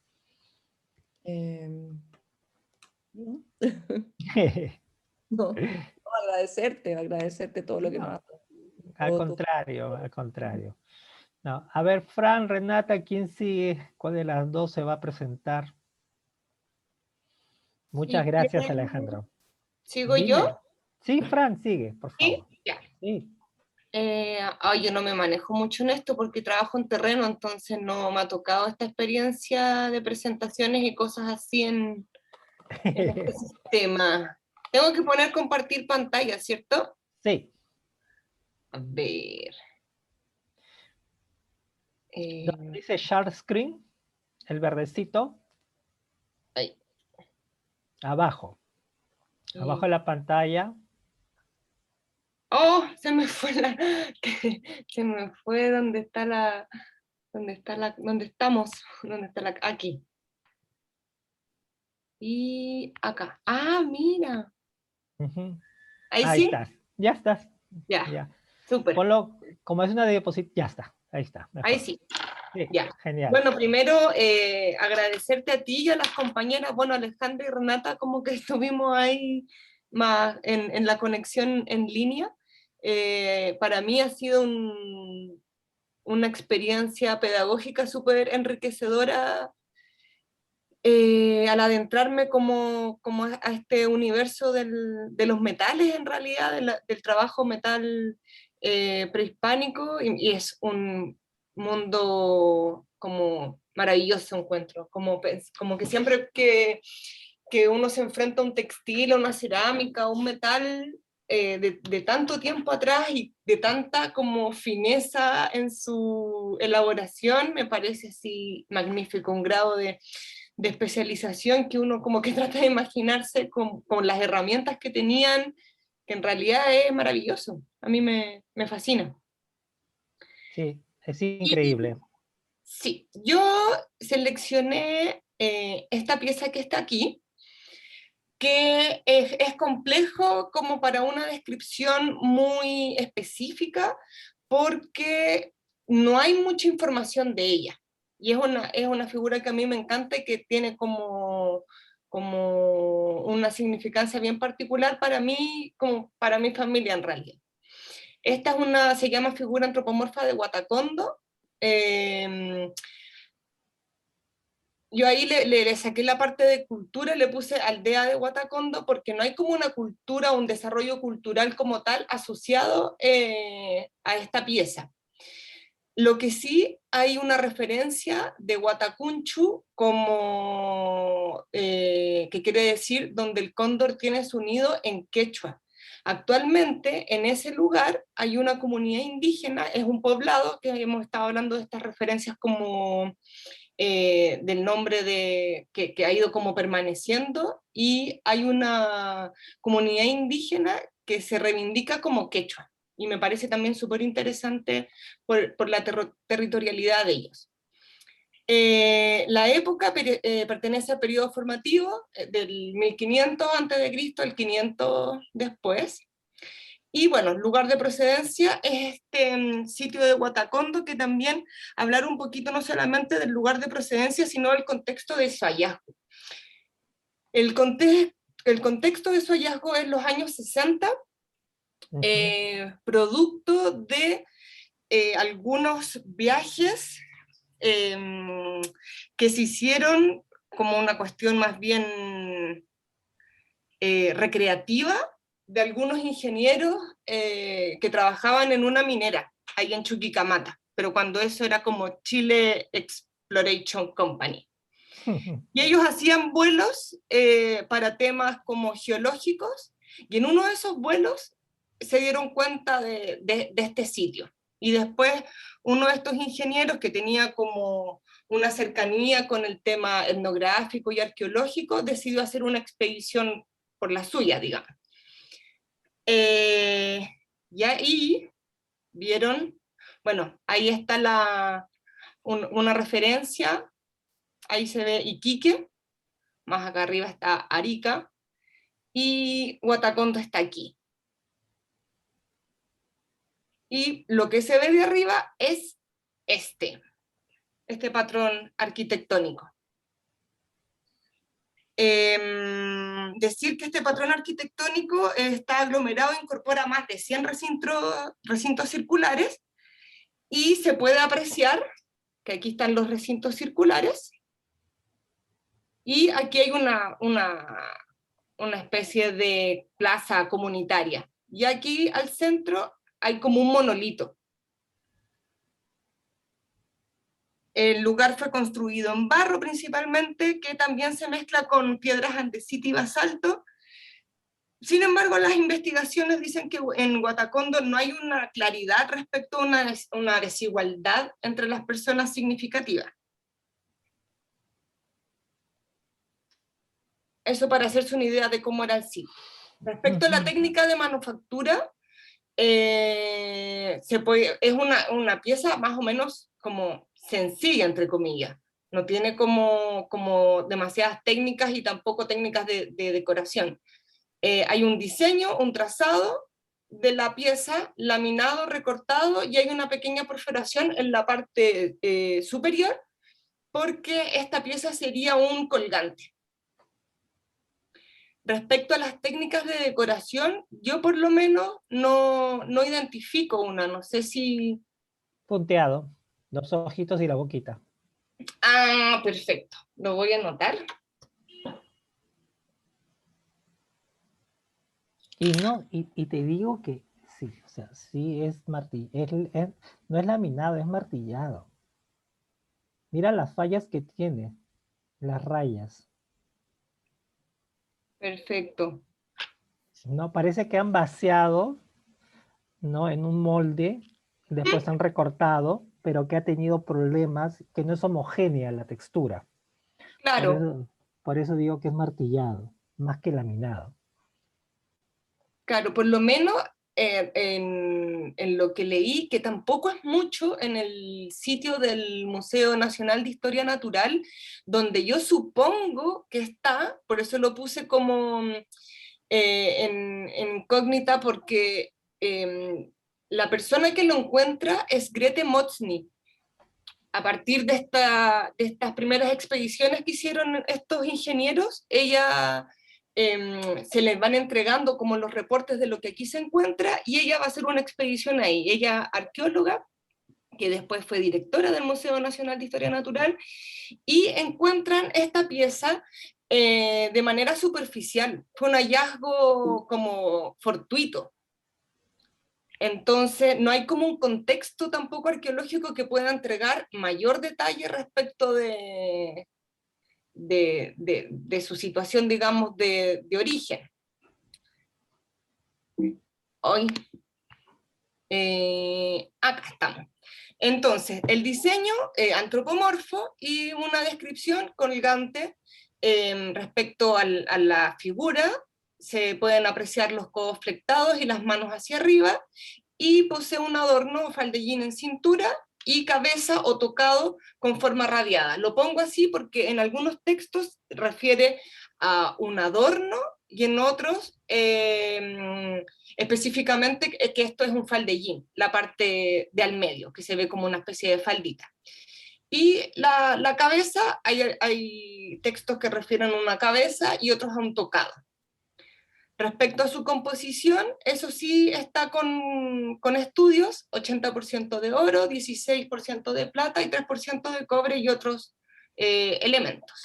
No. No, agradecerte todo lo que nos No, has dado. al Todo tu- contrario, al contrario. No, a ver, Fran, Renata, ¿quién sigue? ¿Cuál de las dos se va a presentar? Muchas Si gracias, quieren, Alejandro. ¿sigo yo? Dime. Sí, Fran, sigue, por Sí, favor. ya. Sí. Yo no me manejo mucho en esto porque trabajo en terreno, entonces no me ha tocado esta experiencia de presentaciones y cosas así en este sistema. Tengo que poner compartir pantalla, ¿cierto? Sí. A ver. Donde dice Share Screen, el verdecito, Ahí. abajo. Abajo de la pantalla. Oh, se me fue se me fue donde estamos, aquí. Y acá. Ah, mira. Ujú. Ahí Ahí sí. estás. Ya estás. Ya, Ya. súper. Ponlo, como es una diapositiva, ya está. Ahí está, Ahí mejor. sí. Sí, Ya. genial. Bueno, primero agradecerte a ti y a las compañeras, bueno, Alejandra y Renata, como que estuvimos ahí más en la conexión en línea. Para mí ha sido una experiencia pedagógica súper enriquecedora al adentrarme como a este universo de los metales, en realidad, del trabajo metal prehispánico, y es un mundo como maravilloso, encuentro, como que siempre que uno se enfrenta a un textil, a una cerámica, a un metal de tanto tiempo atrás y de tanta como fineza en su elaboración, me parece así magnífico, un grado de especialización que uno como que trata de imaginarse con las herramientas que tenían, que en realidad es maravilloso. A mí me fascina. Sí, es Y increíble. sí, yo seleccioné esta pieza que está aquí, que es complejo como para una descripción muy específica, porque no hay mucha información de ella. Y es una figura que a mí me encanta y que tiene como una significancia bien particular para mí, como para mi familia en realidad. Esta se llama figura antropomorfa de Watacondo. Eh, yo ahí le saqué la parte de cultura, le puse aldea de Watacondo, porque no hay como una cultura, un desarrollo cultural como tal asociado a esta pieza. Lo que sí hay una referencia de Watakunchu como, que quiere decir donde el cóndor tiene su nido en quechua. Actualmente en ese lugar hay una comunidad indígena, es un poblado, que hemos estado hablando de estas referencias como del nombre que ha ido como permaneciendo, y hay una comunidad indígena que se reivindica como quechua, y me parece también súper interesante por la territorialidad de ellos. La época pertenece al periodo formativo del 1500 a.C. al 500 después. Y bueno, lugar de procedencia es este sitio de Watacondo, que también hablar un poquito no solamente del lugar de procedencia, sino del contexto de su hallazgo. El, el contexto de su hallazgo es los años 60, producto de algunos viajes que se hicieron como una cuestión más bien recreativa, de algunos ingenieros que trabajaban en una minera, ahí en Chuquicamata, pero cuando eso era como Chile Exploration Company. Y ellos hacían vuelos para temas como geológicos, y en uno de esos vuelos se dieron cuenta de este sitio. Y después uno de estos ingenieros que tenía como una cercanía con el tema etnográfico y arqueológico decidió hacer una expedición por la suya, digamos. Y ahí vieron, bueno, ahí está una referencia, ahí se ve Iquique, más acá arriba está Arica, y Watacondo está aquí. Y lo que se ve de arriba es este patrón arquitectónico. Decir que este patrón arquitectónico está aglomerado e incorpora más de 100 recintos circulares, y se puede apreciar que aquí están los recintos circulares, y aquí hay una especie de plaza comunitaria, y aquí al centro hay como un monolito. El lugar fue construido en barro principalmente, que también se mezcla con piedras andesita y basalto. Sin embargo, las investigaciones dicen que en Watacondo no hay una claridad respecto a una desigualdad entre las personas significativas. Eso para hacerse una idea de cómo era el sitio. Respecto a la técnica de manufactura, es una pieza más o menos como sencilla, entre comillas. No tiene como demasiadas técnicas y tampoco técnicas de decoración. Hay un diseño, un trazado, de la pieza, laminado, recortado, y hay una pequeña perforación en la parte superior, porque esta pieza sería un colgante. Respecto a las técnicas de decoración, yo por lo menos no identifico una, no sé si... Punteado, los ojitos y la boquita. Ah, perfecto, lo voy a anotar. Y no, y te digo que sí, o sea, sí es martillado, no es laminado, es martillado. Mira las fallas que tiene, las rayas. Perfecto. No, parece que han vaciado, ¿no? En un molde, después han recortado, pero que ha tenido problemas, que no es homogénea la textura. Claro, Por eso digo que es martillado, más que laminado. claro, por lo menos en lo que leí, que tampoco es mucho, en el sitio del Museo Nacional de Historia Natural, donde yo supongo que está, por eso lo puse como en incógnita, porque la persona que lo encuentra es Grete Motzny. A partir de estas primeras expediciones que hicieron estos ingenieros, ella se les van entregando como los reportes de lo que aquí se encuentra, y ella va a hacer una expedición ahí. Ella, arqueóloga, que después fue directora del Museo Nacional de Historia Natural, y encuentran esta pieza de manera superficial. Fue un hallazgo como fortuito. Entonces, no hay como un contexto tampoco arqueológico que pueda entregar mayor detalle respecto de su situación, digamos, de origen. Hoy, acá estamos. Entonces, el diseño antropomorfo y una descripción colgante respecto a la figura. Se pueden apreciar los codos flectados y las manos hacia arriba, y posee un adorno o faldellín en cintura y cabeza o tocado con forma radiada. Lo pongo así porque en algunos textos refiere a un adorno, y en otros específicamente que esto es un faldellín, la parte de al medio, que se ve como una especie de faldita. Y la cabeza, hay textos que refieren a una cabeza y otros a un tocado. Respecto a su composición, eso sí está con estudios: 80% de oro, 16% de plata y 3% de cobre y otros elementos.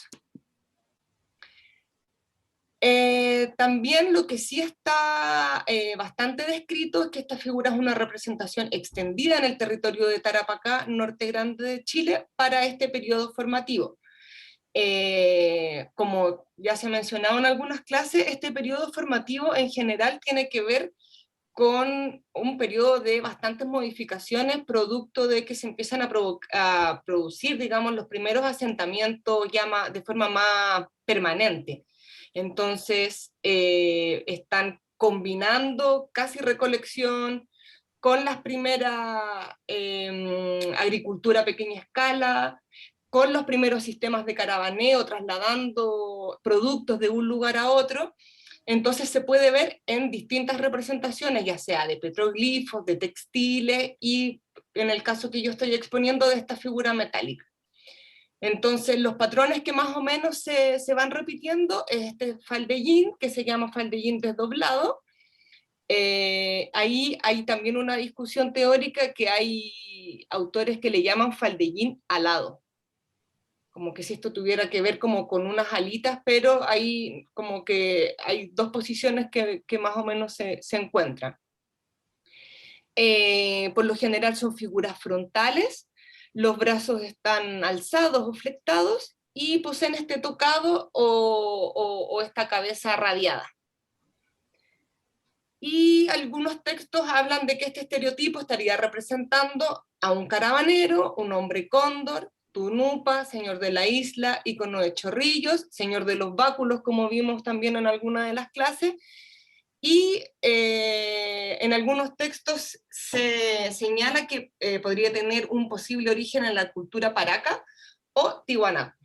También lo que sí está bastante descrito es que esta figura es una representación extendida en el territorio de Tarapacá, Norte Grande de Chile, para este periodo formativo. Como ya se ha mencionado en algunas clases, este periodo formativo en general tiene que ver con un periodo de bastantes modificaciones, producto de que se empiezan a producir, digamos, los primeros asentamientos ya de forma más permanente. Entonces, están combinando casi recolección con las primeras agricultura a pequeña escala, con los primeros sistemas de caravaneo, trasladando productos de un lugar a otro. Entonces se puede ver en distintas representaciones, ya sea de petroglifos, de textiles, y en el caso que yo estoy exponiendo, de esta figura metálica. Entonces los patrones que más o menos se van repitiendo es este faldellín, que se llama faldellín desdoblado. Ahí hay también una discusión teórica, que hay autores que le llaman faldellín alado, como que si esto tuviera que ver como con unas alitas, pero hay como que hay dos posiciones que más o menos se encuentran. Por lo general son figuras frontales, los brazos están alzados o flectados, y poseen este tocado o esta cabeza radiada. Y algunos textos hablan de que este estereotipo estaría representando a un caravanero, un hombre cóndor, Tunupa, señor de la isla, ícono de Chorrillos, señor de los báculos, como vimos también en alguna de las clases, y en algunos textos se señala que podría tener un posible origen en la cultura paraca o tihuanaco.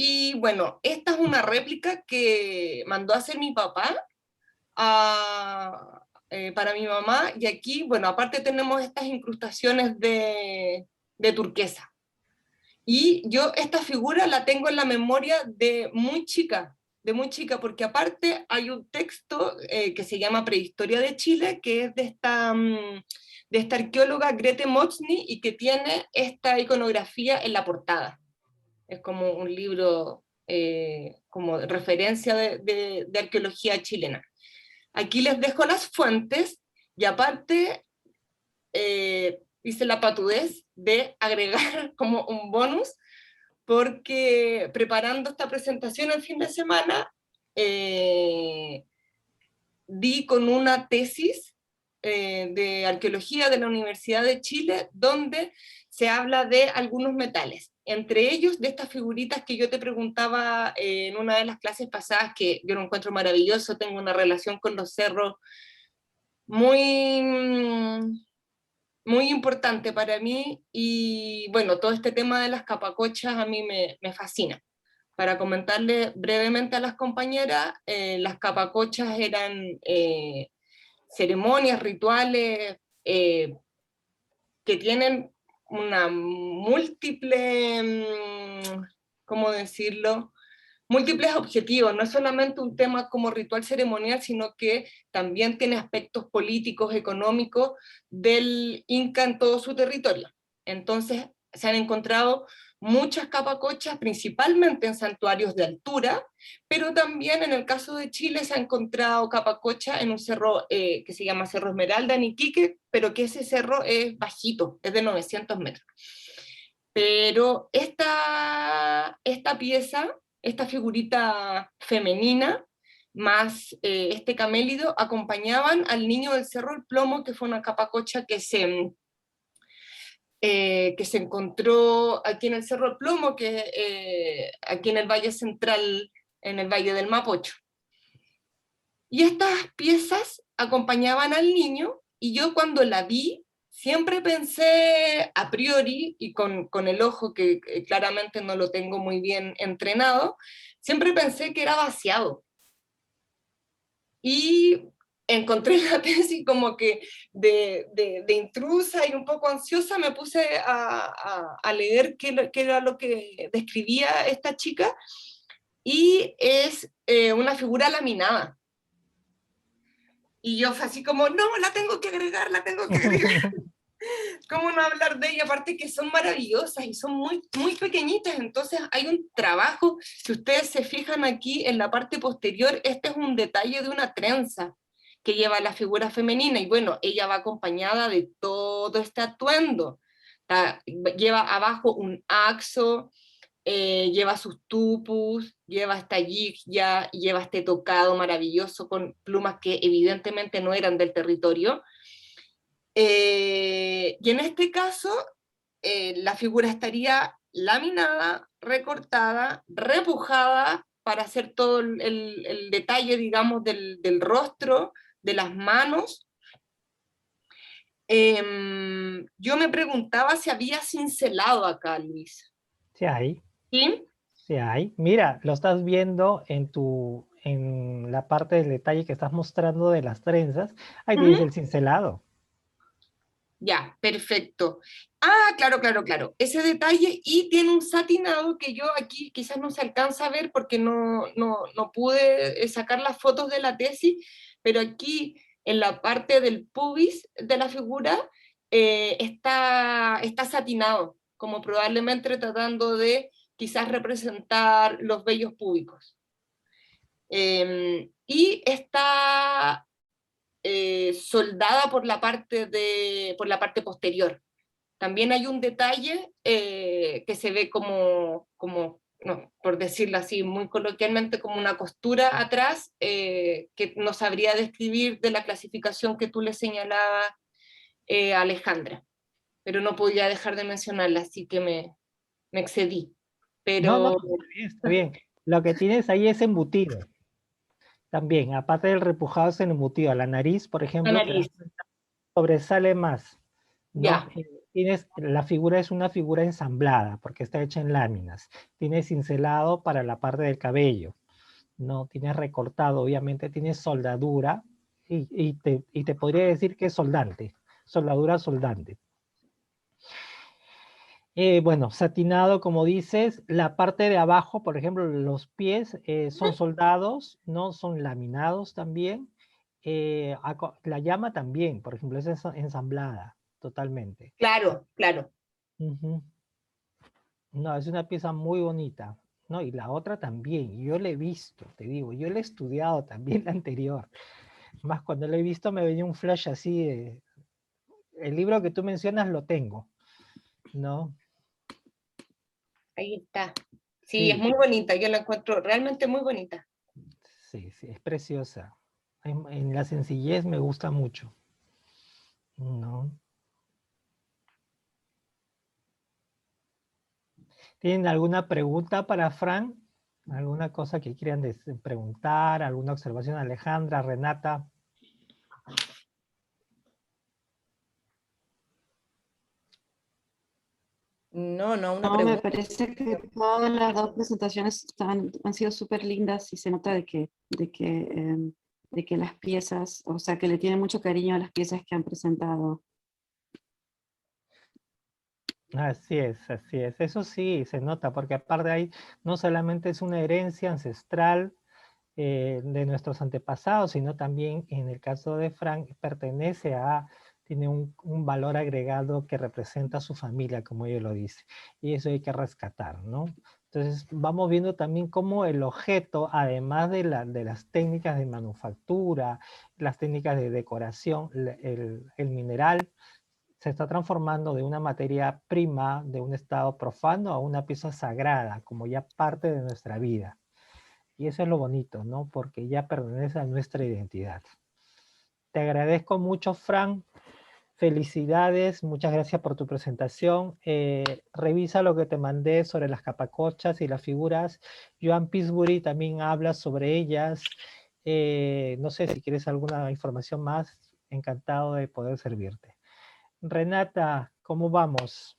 Y bueno, esta es una réplica que mandó a hacer mi papá para mi mamá, y aquí, bueno, aparte tenemos estas incrustaciones de turquesa. Y yo esta figura la tengo en la memoria de muy chica, porque aparte hay un texto que se llama Prehistoria de Chile, que es de esta arqueóloga Grete Motzny, y que tiene esta iconografía en la portada. Es como un libro como referencia de arqueología chilena. Aquí les dejo las fuentes, y aparte hice la patudez de agregar como un bonus, porque preparando esta presentación el fin de semana, di con una tesis de arqueología de la Universidad de Chile, donde se habla de algunos metales, entre ellos de estas figuritas que yo te preguntaba en una de las clases pasadas, que yo lo encuentro maravilloso. Tengo una relación con los cerros muy, muy importante para mí, y bueno, todo este tema de las capacochas a mí me fascina. Para comentarle brevemente a las compañeras, las capacochas eran ceremonias, rituales que tienen una múltiple, ¿cómo decirlo? Múltiples objetivos. No es solamente un tema como ritual ceremonial, sino que también tiene aspectos políticos, económicos del Inca en todo su territorio. Entonces se han encontrado muchas capacochas, principalmente en santuarios de altura, pero también en el caso de Chile se ha encontrado capacocha en un cerro que se llama Cerro Esmeralda en Iquique, pero que ese cerro es bajito, es de 900 metros. Pero esta pieza, esta figurita femenina, más este camélido, acompañaban al niño del Cerro El Plomo, que fue una capacocha que se encontró aquí en el Cerro El Plomo, aquí en el Valle Central, en el Valle del Mapocho. Y estas piezas acompañaban al niño, y yo cuando la vi, siempre pensé a priori, y con el ojo que claramente no lo tengo muy bien entrenado, siempre pensé que era vaciado. Y encontré la tesis como que de intrusa y un poco ansiosa, me puse a leer qué era lo que describía esta chica, y es una figura laminada. Y yo fue así como, no, la tengo que agregar, la tengo que agregar. ¿Cómo no hablar de ella? Aparte que son maravillosas y son muy, muy pequeñitas. Entonces hay un trabajo, si ustedes se fijan aquí en la parte posterior, este es un detalle de una trenza que lleva la figura femenina, y bueno, ella va acompañada de todo este atuendo. Lleva abajo un axo, lleva sus tupus, lleva esta yigya, lleva este tocado maravilloso con plumas que evidentemente no eran del territorio. Y en este caso, la figura estaría laminada, recortada, repujada para hacer todo el detalle, digamos, del rostro, de las manos. Yo me preguntaba si había cincelado acá, Luis. Sí hay. ¿Sí? Sí hay. Mira, lo estás viendo en la parte del detalle que estás mostrando de las trenzas. Ahí tienes el cincelado. Ya, perfecto. Ah, claro, claro, claro. Ese detalle, y tiene un satinado que yo aquí quizás no se alcanza a ver porque no pude sacar las fotos de la tesis, pero aquí en la parte del pubis de la figura está satinado, como probablemente tratando de quizás representar los vellos púbicos. Y está soldada por la parte posterior. También hay un detalle que se ve como no, por decirlo así muy coloquialmente, como una costura atrás, que no sabría describir de la clasificación que tú le señalabas a Alejandra, pero no podía dejar de mencionarla, así que me excedí. No, Pero está bien, está bien. Lo que tienes ahí es embutido. También, aparte del repujado, es el embutido. La nariz, por la ejemplo, te das nariz, cuenta, sobresale más, ¿no? ya. la figura es una figura ensamblada, porque está hecha en láminas. Tienes cincelado para la parte del cabello, ¿no? Tienes recortado, obviamente tienes soldadura, y te podría decir que es soldante, soldadura soldante. Bueno, satinado, como dices, la parte de abajo, por ejemplo, los pies son soldados, no son laminados también. La llama también, por ejemplo, es ensamblada totalmente. Claro, claro. Ujú. No, es una pieza muy bonita. No, y la otra también, yo la he visto, te digo, yo la he estudiado también la anterior. Más cuando la he visto me venía un flash así de... El libro que tú mencionas lo tengo, ¿no? Ahí está. Sí, Sí. es muy bonita, yo la encuentro realmente muy bonita. Sí, sí, es preciosa. En la sencillez me gusta mucho. ¿No? ¿Tienen alguna pregunta para Fran? ¿Alguna cosa que quieran preguntar? ¿Alguna observación, Alejandra, Renata? No, una No, me pregunta. parece que todas las dos presentaciones han sido súper lindas y se nota de que las piezas, o sea, que le tienen mucho cariño a las piezas que han presentado. Así es, así es. Eso sí, se nota, porque aparte ahí no solamente es una herencia ancestral de nuestros antepasados, sino también en el caso de Frank tiene un valor agregado que representa a su familia, como ella lo dice, y eso hay que rescatar, ¿no? Entonces vamos viendo también cómo el objeto, además de las técnicas de manufactura, las técnicas de decoración, el mineral se está transformando de una materia prima, de un estado profano, a una pieza sagrada, como ya parte de nuestra vida. Y eso es lo bonito, ¿no? Porque ya pertenece a nuestra identidad. Te agradezco mucho, Fran. Felicidades, muchas gracias por tu presentación. Revisa lo que te mandé sobre las capacochas y las figuras. Joan Pisbury también habla sobre ellas. No sé si quieres alguna información más. Encantado de poder servirte. Renata, ¿cómo vamos?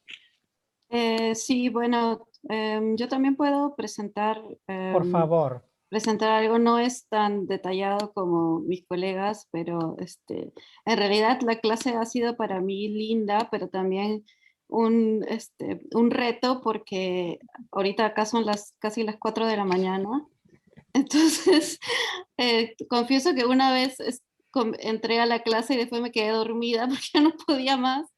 Sí, bueno, yo también puedo Por favor. presentar algo. No es tan detallado como mis colegas, pero en realidad la clase ha sido para mí linda, pero también un reto porque ahorita acá son casi las 4 de la mañana. Entonces, confieso que una vez entré a la clase y después me quedé dormida porque ya no podía más,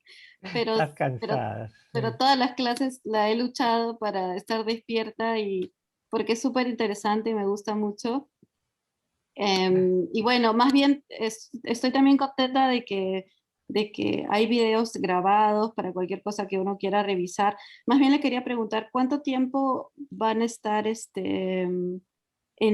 pero, Estás pero, cansada. pero todas las clases la he luchado para estar despierta y porque es súper interesante y me gusta mucho. Y bueno, más bien estoy también contenta de que hay videos grabados para cualquier cosa que uno quiera revisar. Más bien le quería preguntar, ¿cuánto tiempo van a estar en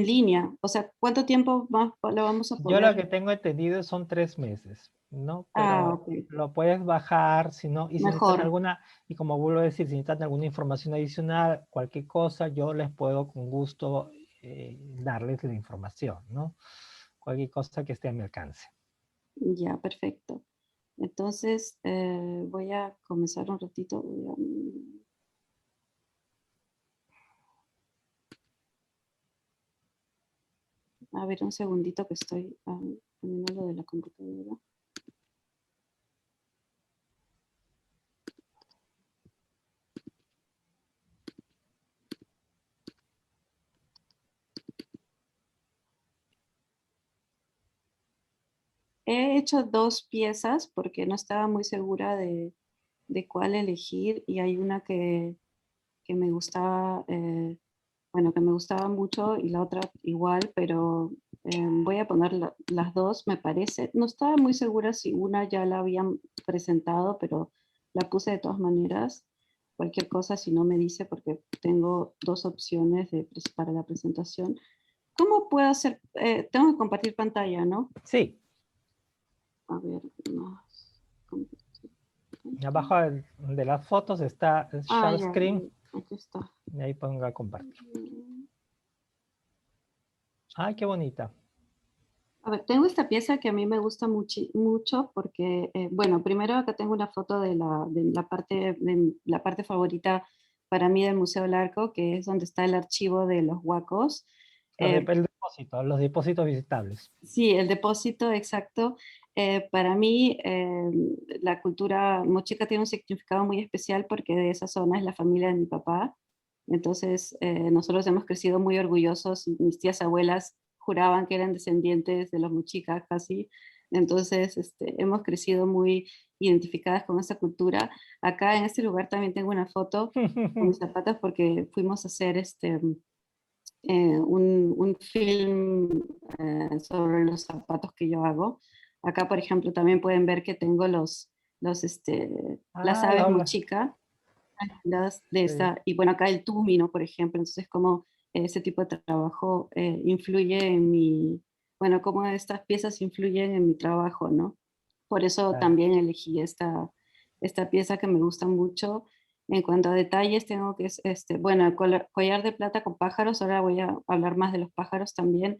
línea? O sea, ¿cuánto tiempo más lo vamos a Yo lo poder? que tengo entendido son 3 meses, ¿no? Ah, Pero ok, lo puedes bajar, si no, y si necesitan mejor. alguna, y como vuelvo a decir, si necesitan alguna información adicional, cualquier cosa, yo les puedo con gusto darles la información, ¿no? Cualquier cosa que esté a mi alcance. Ya, perfecto. Entonces, voy a comenzar un ratito. A ver, un segundito que estoy poniendo lo de la computadora. He hecho dos piezas porque no estaba muy segura de cuál elegir y hay una que me gustaba, bueno, que me gustaba mucho y la otra igual, pero voy a poner las dos, me parece. No estaba muy segura si una ya la habían presentado, pero la puse de todas maneras. Cualquier cosa, si no me dice, porque tengo dos opciones para la presentación. ¿Cómo puedo hacer? Tengo que compartir pantalla, ¿no? Sí, A ver, no. abajo de las fotos está el Ah, share ya, screen, aquí está. y ahí ponga compartir. Ay, qué bonita. A ver, tengo esta pieza que a mí me gusta mucho porque, bueno, primero acá tengo una foto de la parte favorita para mí del Museo del Arco, que es donde está el archivo de los huacos. El depósito, los depósitos visitables. Sí, el depósito, exacto. Para mí, la cultura mochica tiene un significado muy especial porque de esa zona es la familia de mi papá. Entonces, nosotros hemos crecido muy orgullosos. Mis tías abuelas juraban que eran descendientes de los mochicas casi. Entonces, hemos crecido muy identificadas con esa cultura. Acá en este lugar también tengo una foto con mis zapatos porque fuimos a hacer un film sobre los zapatos que yo hago. Acá, por ejemplo, también pueden ver que tengo las Ah, aves la, mochica, de sí, esta, y bueno, acá el túmino, por ejemplo. Entonces, como ese tipo de trabajo influye en mi, bueno, cómo estas piezas influyen en mi trabajo, ¿no? Por eso claro. también elegí esta pieza que me gusta mucho. En cuanto a detalles, tengo que, bueno, el collar de plata con pájaros, ahora voy a hablar más de los pájaros también.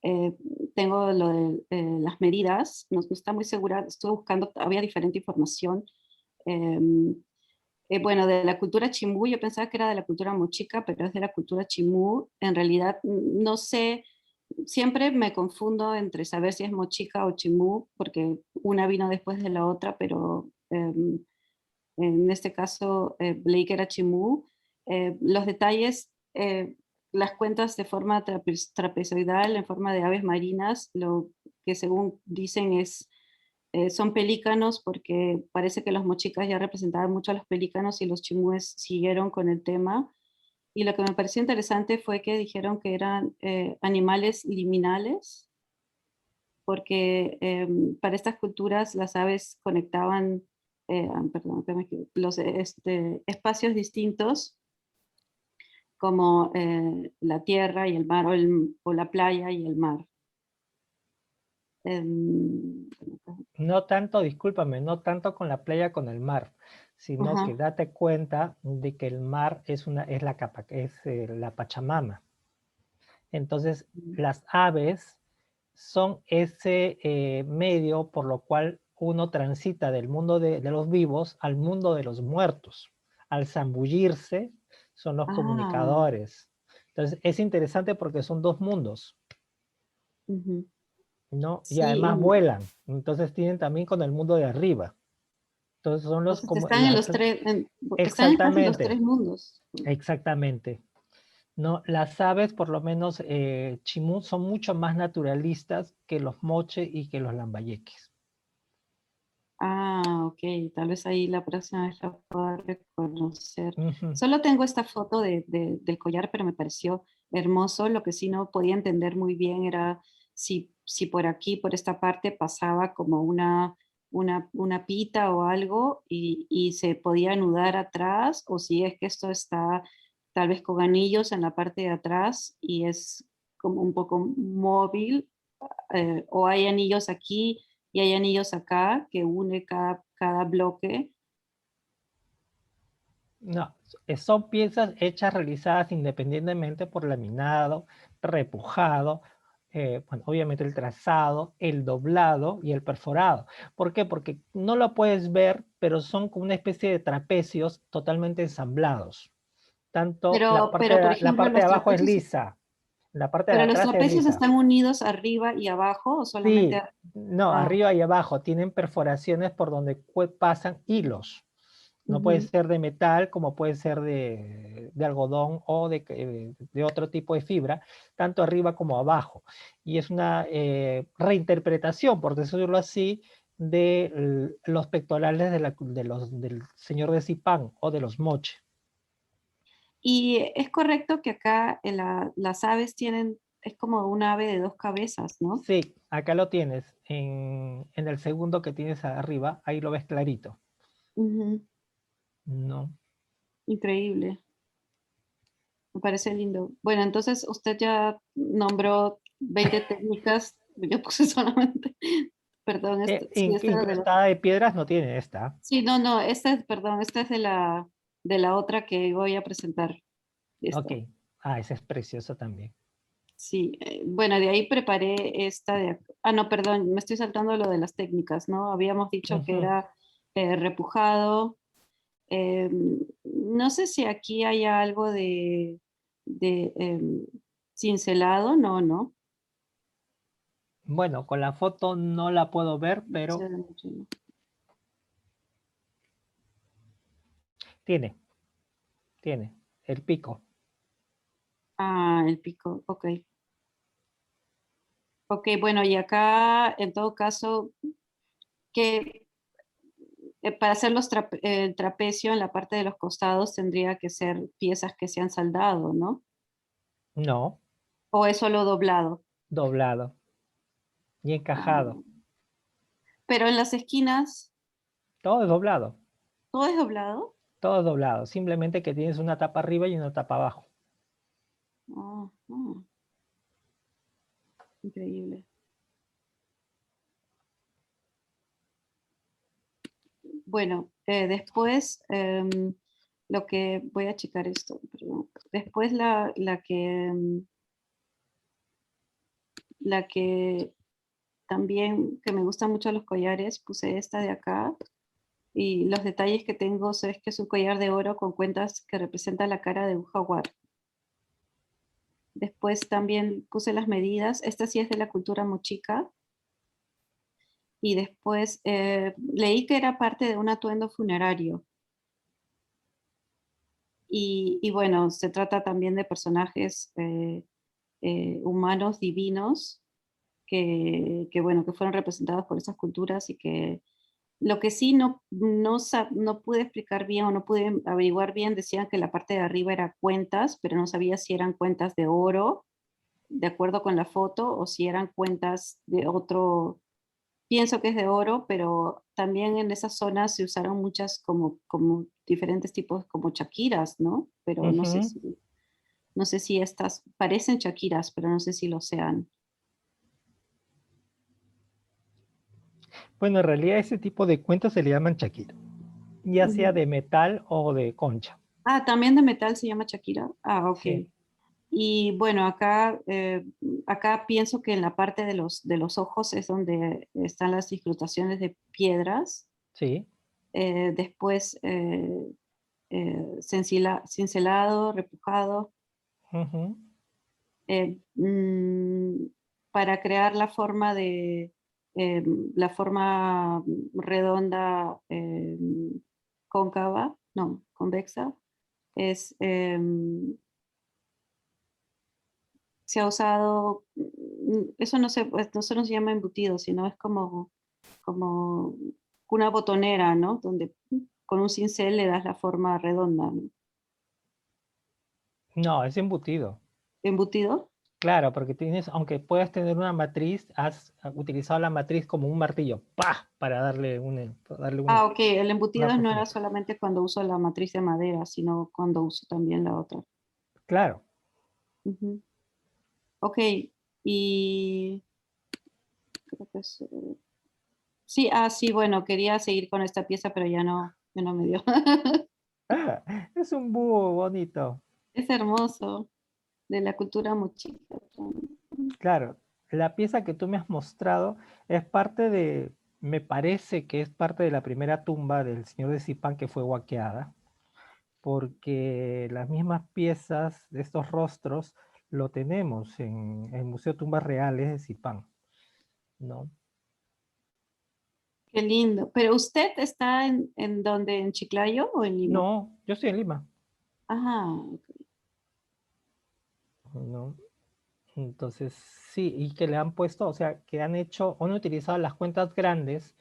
Eh, Tengo lo de las medidas, no está muy segura, estuve buscando, había diferente información. Em, bueno, de la cultura chimú, yo pensaba que era de la cultura mochica, pero es de la cultura chimú. En realidad, no sé, siempre me confundo entre saber si es mochica o chimú, porque una vino después de la otra, pero en este caso Blake era chimú. Los detalles, las cuentas de forma trapezoidal, en forma de aves marinas, lo que según dicen son pelícanos, porque parece que los mochicas ya representaban mucho a los pelícanos y los chimúes siguieron con el tema. Y lo que me pareció interesante fue que dijeron que eran animales liminales, porque para estas culturas las aves conectaban, perdón, que me equivoqué, los espacios distintos como la tierra y el mar, o la playa y el mar. Em, No tanto, discúlpame, no tanto con la playa, con el mar, sino que ajá. date cuenta de que el mar es la capa, es la Pachamama. Entonces, las aves son ese medio por lo cual uno transita del mundo de los vivos al mundo de los muertos. Al zambullirse, son los Ah, comunicadores. Entonces, es interesante porque son dos mundos, ujú. ¿no? Y Sí, además vuelan. Entonces, tienen también con el mundo de arriba. Entonces, son los entonces como están en las... los tres, están en casi los Exactamente, tres mundos. exactamente. No, las aves, por lo menos chimú, son mucho más naturalistas que los moche y que los lambayeques. Ah, ok, tal vez ahí la próxima vez la pueda reconocer. Ujú. Solo tengo esta foto del collar, pero me pareció hermoso. Lo que sí no podía entender muy bien era si por aquí, por esta parte, pasaba como una pita o algo y se podía anudar atrás, o si es que esto está tal vez con anillos en la parte de atrás y es como un poco móvil, o hay anillos aquí y hay anillos acá que une cada bloque. No, son piezas hechas, realizadas independientemente por laminado, repujado, bueno, obviamente el trazado, el doblado y el perforado. ¿Por qué? Porque no lo puedes ver, pero son como una especie de trapecios totalmente ensamblados. Tanto Pero por la ejemplo, parte de abajo es lisa, la parte de pero los atrás es trapecios lisa. están unidos arriba y abajo o solamente... Sí, no, Ah, arriba y abajo tienen perforaciones por donde pasan hilos. No puede ujú. ser de metal, como puede ser de algodón o de otro tipo de fibra, tanto arriba como abajo. Y es una reinterpretación, por decirlo así, de los pectorales del señor de Zipán o de los moche. Y es correcto que acá las aves tienen, es como un ave de dos cabezas, ¿no? Sí, acá lo tienes, en el segundo que tienes arriba, ahí lo ves clarito. Ujú. No. Increíble, me parece lindo. Bueno, entonces usted ya nombró 20 técnicas, yo puse solamente, perdón, sí, esta era de la... Incrustada de piedras no tiene esta. Sí, no, no, esta es, perdón, esta es de la otra que voy a presentar. Ok. Esta. Ah, esa es preciosa también. Sí, bueno, de ahí preparé esta de ah, no, perdón, me estoy saltando lo de las técnicas, ¿no? Habíamos dicho que Ujú. era repujado. No sé si aquí hay algo de cincelado, no, no. Bueno, con la foto no la puedo ver, No pero sé de mucho, ¿no? tiene el pico. Ah, el pico, ok. Ok, bueno, y acá en todo caso, que para hacer el trapecio en la parte de los costados tendría que ser piezas que se han saldado, ¿no? No, ¿O es solo doblado? doblado y Ah, encajado. pero en las esquinas, Todo es doblado, ¿todo es doblado? todo es doblado. Simplemente que tienes una tapa arriba y una tapa abajo. Ah, ah, increíble. Bueno, después, lo que voy a checar esto, perdón. Después la que también, que me gustan mucho los collares, puse esta de acá. Y los detalles que tengo, sabes que es un collar de oro con cuentas que representa la cara de un jaguar. Después también puse las medidas. Esta sí es de la cultura mochica. Y después leí que era parte de un atuendo funerario. Y bueno, se trata también de personajes humanos divinos bueno, que fueron representados por esas culturas y que lo que sí no pude explicar bien o no pude averiguar bien, decían que la parte de arriba era cuentas, pero no sabía si eran cuentas de oro, de acuerdo con la foto, o si eran cuentas de otro, pienso que es de oro, pero también en esa zona se usaron muchas como diferentes tipos, como chaquiras, ¿no? Pero Ujú. no sé si estas parecen chaquiras, pero no sé si lo sean. Bueno, en realidad ese tipo de cuentas se le llaman chaquira, ya sea Ujú. de metal o de concha. Ah, también de metal se llama Shakira. Ah, ok. Sí, Y bueno, acá pienso que en la parte de los ojos es donde están las incrustaciones de piedras. sí. Después cincelado, repujado, Ujú. eh, mm, para crear eh, la forma redonda cóncava, no, convexa. Es, se ha usado, eso no se, pues, eso no se llama embutido, sino es como una botonera, ¿no? Donde con un cincel le das la forma redonda, ¿no? No, es embutido. ¿Embutido? Claro, porque tienes, aunque puedas tener una matriz, has utilizado la matriz como un martillo, ¡pah! Para darle Ah, ok, el embutido una no era profundidad. solamente cuando uso la matriz de madera, sino cuando uso también la otra. Claro. Ujú. Ok, y creo que sí, sí, bueno, quería seguir con esta pieza, pero ya no me dio. Ah, es un búho bonito. Es hermoso, de la cultura mochica. Claro, la pieza que tú me has mostrado es parte de, me parece que es parte de la primera tumba del señor de Zipán que fue huaqueada, porque las mismas piezas de estos rostros lo tenemos en el Museo de Tumbas Reales de Zipán, ¿no? Qué lindo. ¿Pero usted está en dónde? ¿En Chiclayo o en Lima? No, yo estoy en Lima, Ajá, ¿no? Entonces, sí, y que le han puesto, o sea, que han hecho, han utilizado las cuentas grandes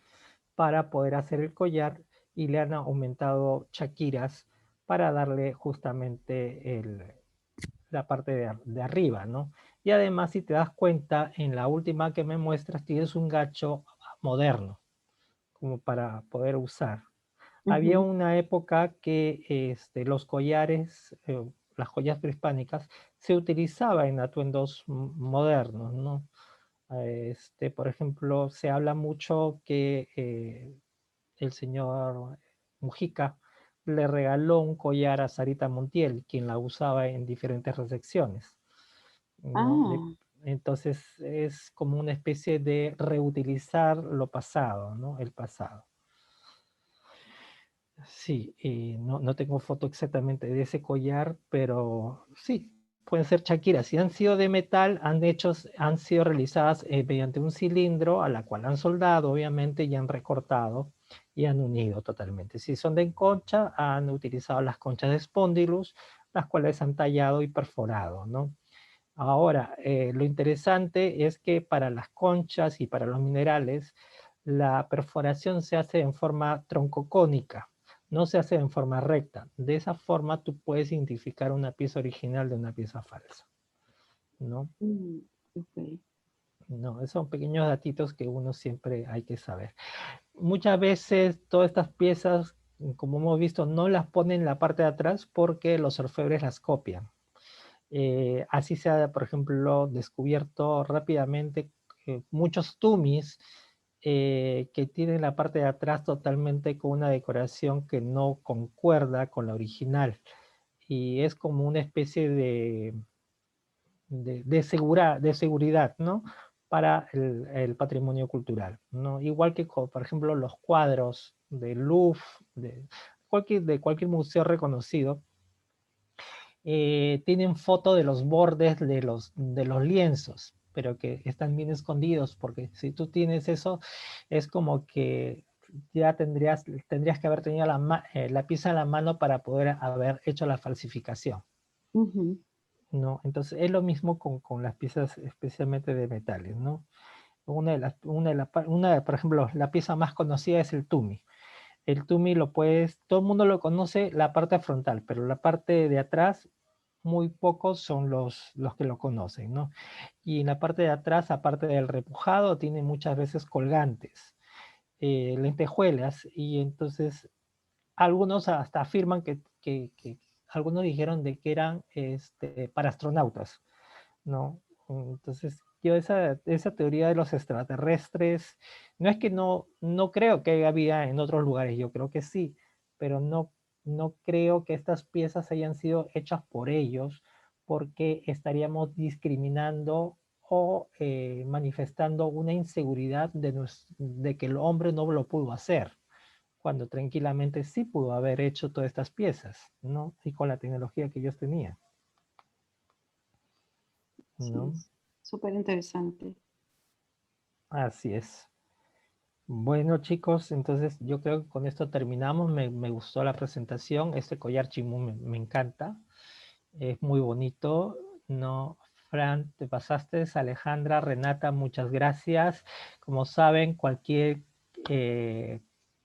para poder hacer el collar y le han aumentado chaquiras para darle justamente la parte de arriba, ¿no? Y además, si te das cuenta, en la última que me muestras tienes un gacho moderno, como para poder usar. Había ujú. una época que los collares, las joyas prehispánicas, se utilizaba en atuendos modernos, ¿no? Por ejemplo, se habla mucho que el señor Mujica le regaló un collar a Sarita Montiel, quien la usaba en diferentes recepciones. ¿no? Ah, Entonces es como una especie de reutilizar lo pasado, ¿no? El pasado. Sí, no tengo foto exactamente de ese collar, pero sí, pueden ser chaquiras. Si han sido de metal, han sido realizadas mediante un cilindro a la cual han soldado, obviamente, y han recortado y han unido totalmente. Si son de concha, han utilizado las conchas de Spondylus, las cuales han tallado y perforado, ¿no? Ahora, lo interesante es que para las conchas y para los minerales, la perforación se hace en forma troncocónica, no se hace en forma recta. De esa forma tú puedes identificar una pieza original de una pieza falsa, ¿no? ok. No, esos son pequeños datitos que uno siempre hay que saber. Muchas veces todas estas piezas, como hemos visto, no las ponen en la parte de atrás porque los orfebres las copian. Así se ha, por ejemplo, descubierto rápidamente muchos tumis que tienen la parte de atrás totalmente con una decoración que no concuerda con la original. Y es como una especie de seguridad, ¿no? Para el patrimonio cultural, ¿no? Igual que, por ejemplo, los cuadros del Louvre, de cualquier museo reconocido, tienen foto de los bordes de los lienzos, pero que están bien escondidos, porque si tú tienes eso, es como que ya tendrías que haber tenido la pieza en la mano para poder haber hecho la falsificación, Ujú. ¿no? Entonces es lo mismo con las piezas especialmente de metales, ¿no? Por ejemplo, la pieza más conocida es el Tumi. El Tumi todo el mundo lo conoce la parte frontal, pero la parte de atrás muy pocos son los que lo conocen, ¿no? Y en la parte de atrás, aparte del repujado, tiene muchas veces colgantes, lentejuelas, y entonces algunos hasta afirman algunos dijeron de que eran para astronautas, ¿no? Entonces, yo esa teoría de los extraterrestres, no es que no creo que haya vida en otros lugares, yo creo que sí, pero no creo que estas piezas hayan sido hechas por ellos, porque estaríamos discriminando o manifestando una inseguridad de que el hombre no lo pudo hacer, cuando tranquilamente sí pudo haber hecho todas estas piezas, ¿no? Y con la tecnología que ellos tenían, Sí, ¿no? súper interesante. Así es. Bueno, chicos, entonces yo creo que con esto terminamos. Me gustó la presentación. Este collar chimú me encanta. Es muy bonito. No, Fran, te pasaste. Alejandra, Renata, muchas gracias. Como saben, eh,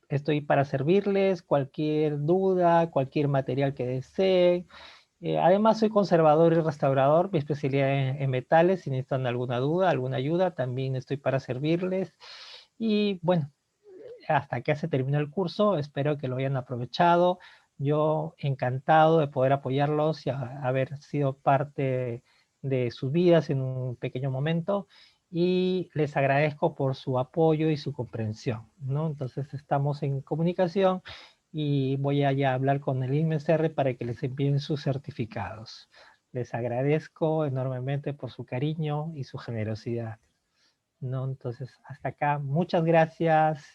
estoy para servirles. Cualquier duda, cualquier material que deseen. Además, soy conservador y restaurador. Mi especialidad en metales. Si necesitan alguna duda, alguna ayuda, también estoy para servirles. Y bueno, hasta que se terminó el curso, espero que lo hayan aprovechado. Yo encantado de poder apoyarlos y haber sido parte de sus vidas en un pequeño momento, y les agradezco por su apoyo y su comprensión, ¿no? Entonces estamos en comunicación y voy a ya hablar con el INMESR para que les envíen sus certificados. Les agradezco enormemente por su cariño y su generosidad, ¿no? Entonces, hasta acá, muchas gracias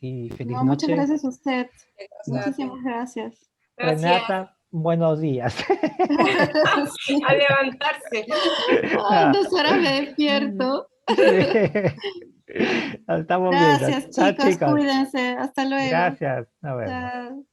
y feliz No, muchas noche. gracias a usted. Gracias a ti. Muchísimas gracias. Gracias. Renata, buenos días. Sí. A levantarse. Oh, 2 horas me despierto. Sí. Estamos viendo. Gracias, Chao, chicos. chicos. Cuídense. Hasta luego. Gracias. Nos vemos. Chao.